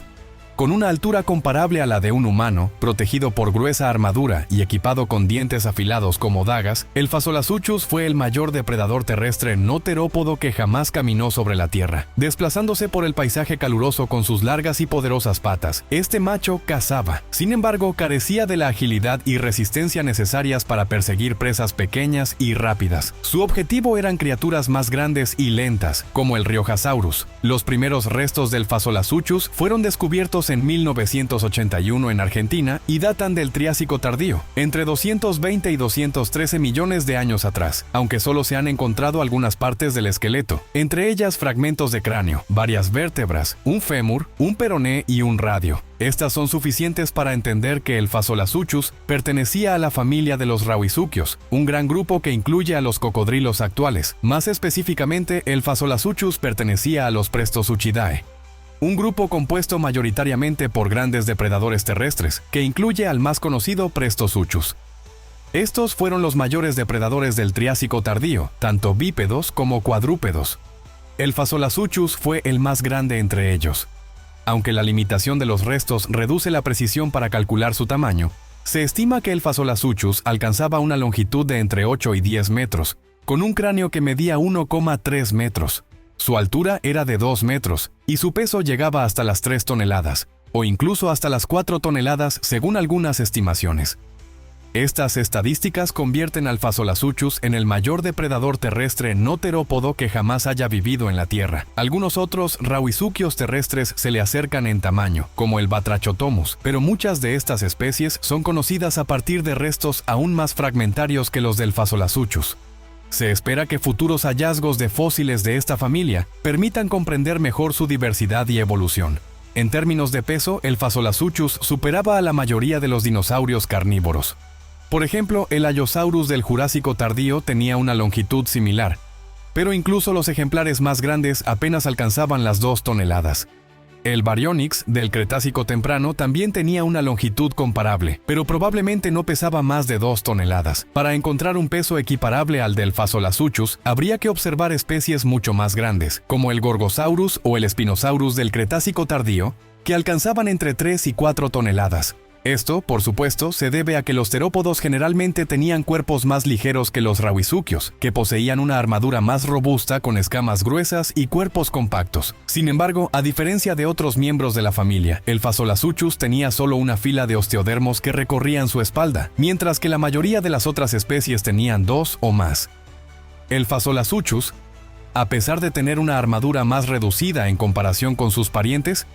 Speaker 1: con una altura comparable a la de un humano, protegido por gruesa armadura y equipado con dientes afilados como dagas. El Phasolazuchus fue el mayor depredador terrestre no terópodo que jamás caminó sobre la Tierra. Desplazándose por el paisaje caluroso con sus largas y poderosas patas, este macho cazaba. Sin embargo, carecía de la agilidad y resistencia necesarias para perseguir presas pequeñas y rápidas. Su objetivo eran criaturas más grandes y lentas, como el Riojasaurus. Los primeros restos del Phasolazuchus fueron descubiertos en 1981 en Argentina y datan del Triásico tardío, entre 220 y 213 millones de años atrás, aunque solo se han encontrado algunas partes del esqueleto, entre ellas fragmentos de cráneo, varias vértebras, un fémur, un peroné y un radio. Estas son suficientes para entender que el Phasolazuchus pertenecía a la familia de los rauisuquios, un gran grupo que incluye a los cocodrilos actuales. Más específicamente, el Phasolazuchus pertenecía a los Prestosuchidae, un grupo compuesto mayoritariamente por grandes depredadores terrestres, que incluye al más conocido Prestosuchus. Estos fueron los mayores depredadores del Triásico tardío, tanto bípedos como cuadrúpedos. El Phasolazuchus fue el más grande entre ellos. Aunque la limitación de los restos reduce la precisión para calcular su tamaño, se estima que el Phasolazuchus alcanzaba una longitud de entre 8 y 10 metros, con un cráneo que medía 1,3 metros. Su altura era de 2 metros y su peso llegaba hasta las 3 toneladas, o incluso hasta las 4 toneladas según algunas estimaciones. Estas estadísticas convierten al Phasolazuchus en el mayor depredador terrestre no terópodo que jamás haya vivido en la Tierra. Algunos otros rauisuquios terrestres se le acercan en tamaño, como el Batrachotomus, pero muchas de estas especies son conocidas a partir de restos aún más fragmentarios que los del Phasolazuchus. Se espera que futuros hallazgos de fósiles de esta familia permitan comprender mejor su diversidad y evolución. En términos de peso, el Phasolazuchus superaba a la mayoría de los dinosaurios carnívoros. Por ejemplo, el Allosaurus del Jurásico tardío tenía una longitud similar, pero incluso los ejemplares más grandes apenas alcanzaban las 2 toneladas. El Baryonyx del Cretácico temprano también tenía una longitud comparable, pero probablemente no pesaba más de 2 toneladas. Para encontrar un peso equiparable al del Phasolazuchus, habría que observar especies mucho más grandes, como el Gorgosaurus o el Spinosaurus del Cretácico tardío, que alcanzaban entre 3 y 4 toneladas. Esto, por supuesto, se debe a que los terópodos generalmente tenían cuerpos más ligeros que los rauisuquios, que poseían una armadura más robusta con escamas gruesas y cuerpos compactos. Sin embargo, a diferencia de otros miembros de la familia, el Phasolazuchus tenía solo una fila de osteodermos que recorrían su espalda, mientras que la mayoría de las otras especies tenían 2 o más. El Phasolazuchus, a pesar de tener una armadura más reducida en comparación con sus parientes,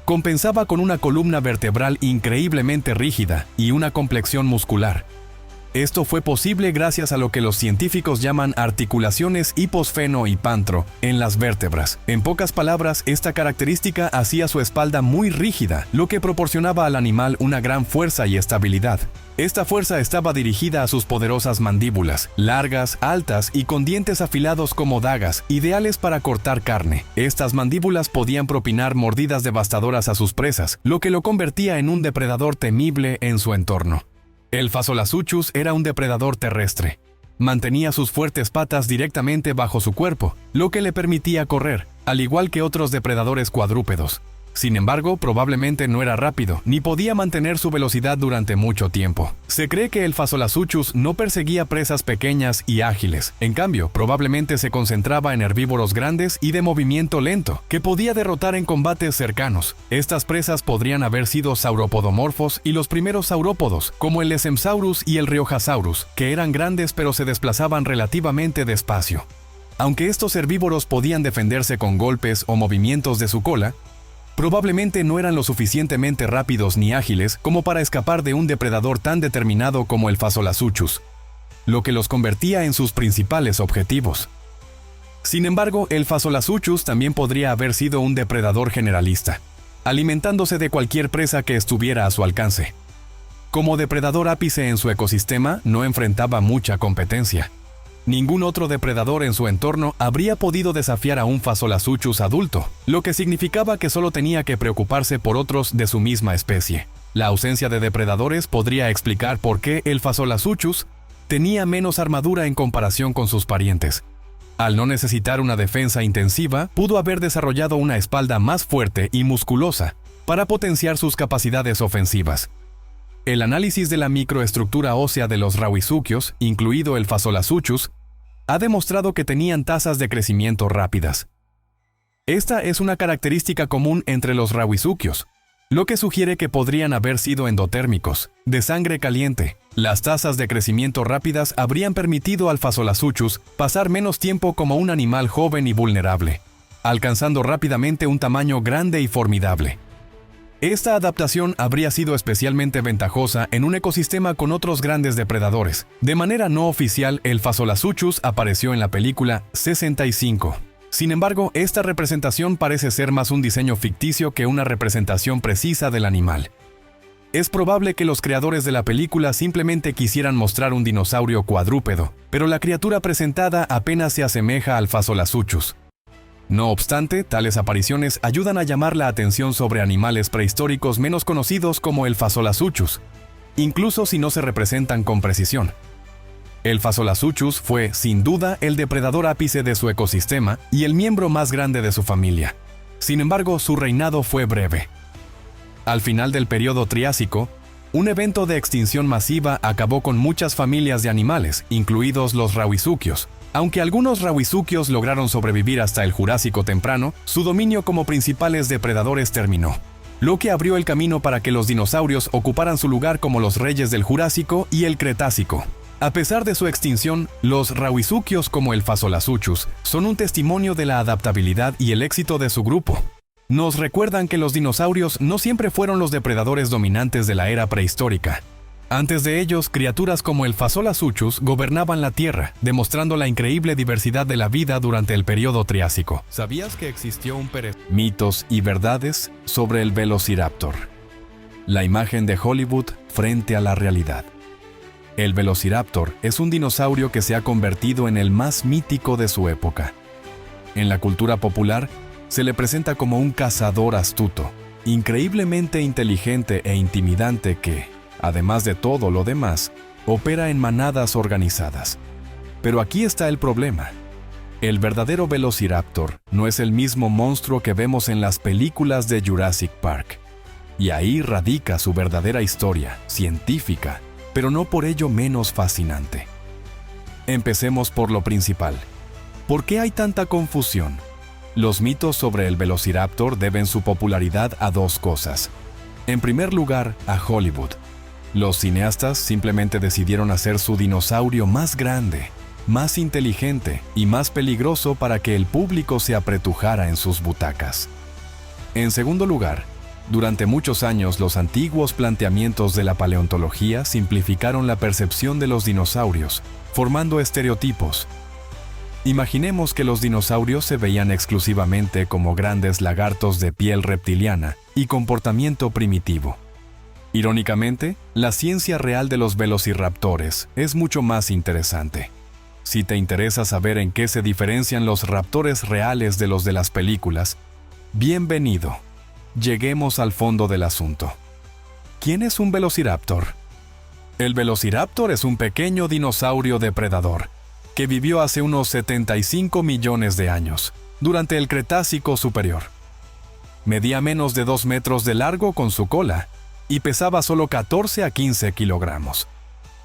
Speaker 1: compensaba con una columna vertebral increíblemente rígida y una complexión muscular. Esto fue posible gracias a lo que los científicos llaman articulaciones hiposfeno y pantro en las vértebras. En pocas palabras, esta característica hacía su espalda muy rígida, lo que proporcionaba al animal una gran fuerza y estabilidad. Esta fuerza estaba dirigida a sus poderosas mandíbulas, largas, altas y con dientes afilados como dagas, ideales para cortar carne. Estas mandíbulas podían propinar mordidas devastadoras a sus presas, lo que lo convertía en un depredador temible en su entorno. El Phasolazuchus era un depredador terrestre. Mantenía sus fuertes patas directamente bajo su cuerpo, lo que le permitía correr, al igual que otros depredadores cuadrúpedos. Sin embargo, probablemente no era rápido, ni podía mantener su velocidad durante mucho tiempo. Se cree que el Phaseolasuchus no perseguía presas pequeñas y ágiles. En cambio, probablemente se concentraba en herbívoros grandes y de movimiento lento, que podía derrotar en combates cercanos. Estas presas podrían haber sido sauropodomorfos y los primeros saurópodos, como el Esemsaurus y el Riojasaurus, que eran grandes pero se desplazaban relativamente despacio. Aunque estos herbívoros podían defenderse con golpes o movimientos de su cola, probablemente no eran lo suficientemente rápidos ni ágiles como para escapar de un depredador tan determinado como el Phaseolasuchus, lo que los convertía en sus principales objetivos. Sin embargo, el Phaseolasuchus también podría haber sido un depredador generalista, alimentándose de cualquier presa que estuviera a su alcance. Como depredador ápice en su ecosistema, no enfrentaba mucha competencia. Ningún otro depredador en su entorno habría podido desafiar a un Phaseolasuchus adulto, lo que significaba que solo tenía que preocuparse por otros de su misma especie. La ausencia de depredadores podría explicar por qué el Phaseolasuchus tenía menos armadura en comparación con sus parientes. Al no necesitar una defensa intensiva, pudo haber desarrollado una espalda más fuerte y musculosa para potenciar sus capacidades ofensivas. El análisis de la microestructura ósea de los rauisuchios, incluido el Phaseolasuchus, ha demostrado que tenían tasas de crecimiento rápidas. Esta es una característica común entre los rauisuchios, lo que sugiere que podrían haber sido endotérmicos, de sangre caliente. Las tasas de crecimiento rápidas habrían permitido al Phaseolasuchus pasar menos tiempo como un animal joven y vulnerable, alcanzando rápidamente un tamaño grande y formidable. Esta adaptación habría sido especialmente ventajosa en un ecosistema con otros grandes depredadores. De manera no oficial, el Phaseolasuchus apareció en la película 65. Sin embargo, esta representación parece ser más un diseño ficticio que una representación precisa del animal. Es probable que los creadores de la película simplemente quisieran mostrar un dinosaurio cuadrúpedo, pero la criatura presentada apenas se asemeja al Phaseolasuchus. No obstante, tales apariciones ayudan a llamar la atención sobre animales prehistóricos menos conocidos como el Phaseolasuchus, incluso si no se representan con precisión. El Phaseolasuchus fue, sin duda, el depredador ápice de su ecosistema y el miembro más grande de su familia. Sin embargo, su reinado fue breve. Al final del período Triásico, un evento de extinción masiva acabó con muchas familias de animales, incluidos los rauisuchios. Aunque algunos rauisuchios lograron sobrevivir hasta el Jurásico temprano, su dominio como principales depredadores terminó, lo que abrió el camino para que los dinosaurios ocuparan su lugar como los reyes del Jurásico y el Cretácico. A pesar de su extinción, los rauisuchios como el Phaseolasuchus son un testimonio de la adaptabilidad y el éxito de su grupo. Nos recuerdan que los dinosaurios no siempre fueron los depredadores dominantes de la era prehistórica. Antes de ellos, criaturas como el Phaseolasuchus gobernaban la Tierra, demostrando la increíble diversidad de la vida durante el período Triásico. ¿Sabías que existió un mitos y verdades sobre el Velociraptor? La imagen de Hollywood frente a la realidad. El Velociraptor es un dinosaurio que se ha convertido en el más mítico de su época. En la cultura popular, se le presenta como un cazador astuto, increíblemente inteligente e intimidante que, además de todo lo demás, opera en manadas organizadas. Pero aquí está el problema. El verdadero Velociraptor no es el mismo monstruo que vemos en las películas de Jurassic Park. Y ahí radica su verdadera historia, científica, pero no por ello menos fascinante. Empecemos por lo principal. ¿Por qué hay tanta confusión? Los mitos sobre el Velociraptor deben su popularidad a dos cosas. En primer lugar, a Hollywood. Los cineastas simplemente decidieron hacer su dinosaurio más grande, más inteligente y más peligroso para que el público se apretujara en sus butacas. En segundo lugar, durante muchos años los antiguos planteamientos de la paleontología simplificaron la percepción de los dinosaurios, formando estereotipos. Imaginemos que los dinosaurios se veían exclusivamente como grandes lagartos de piel reptiliana y comportamiento primitivo. Irónicamente, la ciencia real de los velociraptores es mucho más interesante. Si te interesa saber en qué se diferencian los raptores reales de los de las películas, bienvenido. Lleguemos al fondo del asunto. ¿Quién es un velociraptor? El velociraptor es un pequeño dinosaurio depredador que vivió hace unos 75 millones de años, durante el Cretácico superior. Medía menos de 2 metros de largo con su cola y pesaba solo 14 a 15 kilogramos.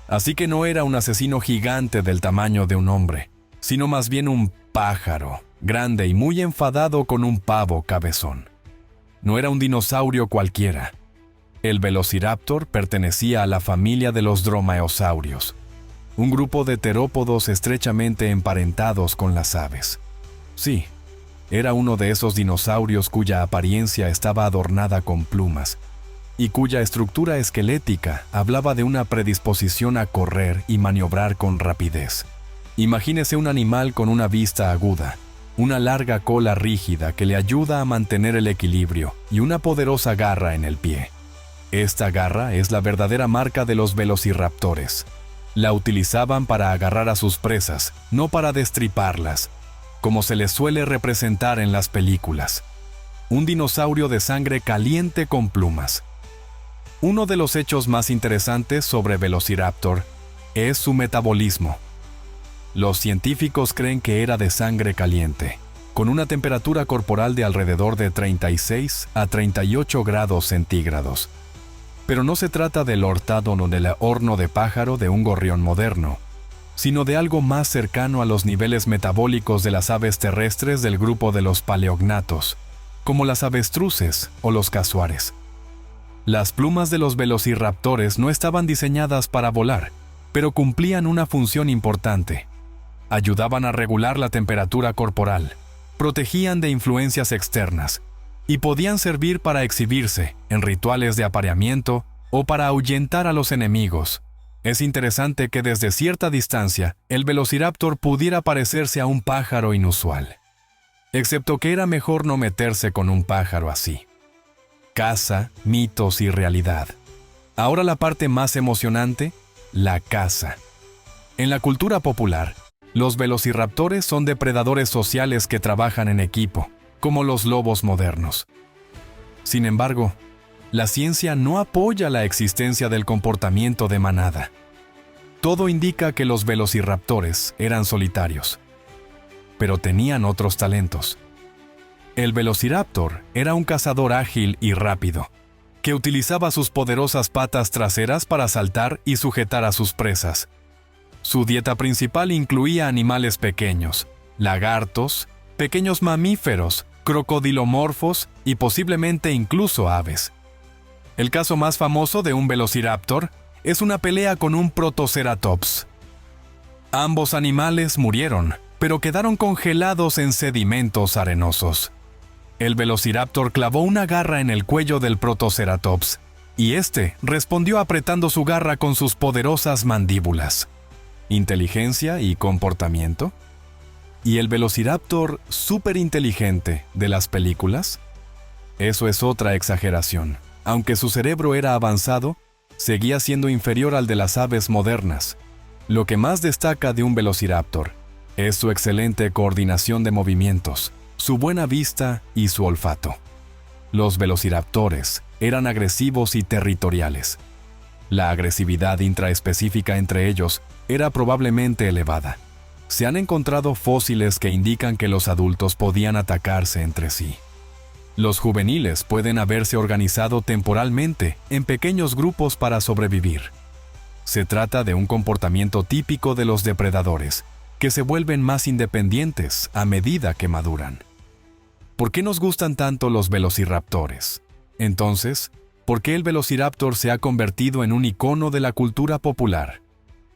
Speaker 1: Así que no era un asesino gigante del tamaño de un hombre, sino más bien un pájaro, grande y muy enfadado con un pavo cabezón. No era un dinosaurio cualquiera. El Velociraptor pertenecía a la familia de los dromaeosaurios, un grupo de terópodos estrechamente emparentados con las aves. Sí, era uno de esos dinosaurios cuya apariencia estaba adornada con plumas y cuya estructura esquelética hablaba de una predisposición a correr y maniobrar con rapidez. Imagínese un animal con una vista aguda, una larga cola rígida que le ayuda a mantener el equilibrio y una poderosa garra en el pie. Esta garra es la verdadera marca de los velociraptores. La utilizaban para agarrar a sus presas, no para destriparlas, como se les suele representar en las películas. Un dinosaurio de sangre caliente con plumas. Uno de los hechos más interesantes sobre Velociraptor es su metabolismo. Los científicos creen que era de sangre caliente, con una temperatura corporal de alrededor de 36 a 38 grados centígrados. Pero no se trata del hortado o del horno de pájaro de un gorrión moderno, sino de algo más cercano a los niveles metabólicos de las aves terrestres del grupo de los paleognatos, como las avestruces o los casuares. Las plumas de los velociraptores no estaban diseñadas para volar, pero cumplían una función importante. Ayudaban a regular la temperatura corporal, protegían de influencias externas, y podían servir para exhibirse en rituales de apareamiento o para ahuyentar a los enemigos. Es interesante que desde cierta distancia el Velociraptor pudiera parecerse a un pájaro inusual. Excepto que era mejor no meterse con un pájaro así. Caza, mitos y realidad. Ahora la parte más emocionante, la caza. En la cultura popular, los velociraptores son depredadores sociales que trabajan en equipo, como los lobos modernos. Sin embargo, la ciencia no apoya la existencia del comportamiento de manada. Todo indica que los velociraptores eran solitarios, pero tenían otros talentos. El velociraptor era un cazador ágil y rápido, que utilizaba sus poderosas patas traseras para saltar y sujetar a sus presas. Su dieta principal incluía animales pequeños, lagartos, pequeños mamíferos, crocodilomorfos y posiblemente incluso aves. El caso más famoso de un velociraptor es una pelea con un protoceratops. Ambos animales murieron, pero quedaron congelados en sedimentos arenosos. El velociraptor clavó una garra en el cuello del protoceratops, y este respondió apretando su garra con sus poderosas mandíbulas. ¿Inteligencia y comportamiento? ¿Y el velociraptor superinteligente de las películas? Eso es otra exageración. Aunque su cerebro era avanzado, seguía siendo inferior al de las aves modernas. Lo que más destaca de un velociraptor es su excelente coordinación de movimientos, su buena vista y su olfato. Los velociraptores eran agresivos y territoriales. La agresividad intraespecífica entre ellos era probablemente elevada. Se han encontrado fósiles que indican que los adultos podían atacarse entre sí. Los juveniles pueden haberse organizado temporalmente en pequeños grupos para sobrevivir. Se trata de un comportamiento típico de los depredadores, que se vuelven más independientes a medida que maduran. ¿Por qué nos gustan tanto los velociraptores? Entonces, ¿por qué el velociraptor se ha convertido en un icono de la cultura popular?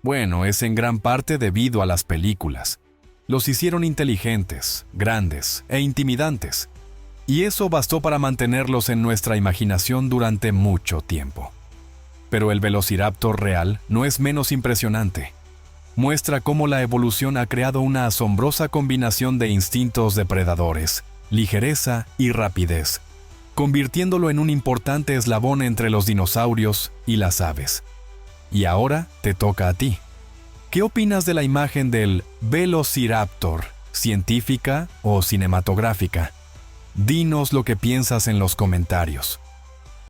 Speaker 1: Bueno, es en gran parte debido a las películas. Los hicieron inteligentes, grandes e intimidantes. Y eso bastó para mantenerlos en nuestra imaginación durante mucho tiempo. Pero el velociraptor real no es menos impresionante. Muestra cómo la evolución ha creado una asombrosa combinación de instintos depredadores, ligereza y rapidez, convirtiéndolo en un importante eslabón entre los dinosaurios y las aves. Y ahora te toca a ti. ¿Qué opinas de la imagen del Velociraptor, científica o cinematográfica? Dinos lo que piensas en los comentarios.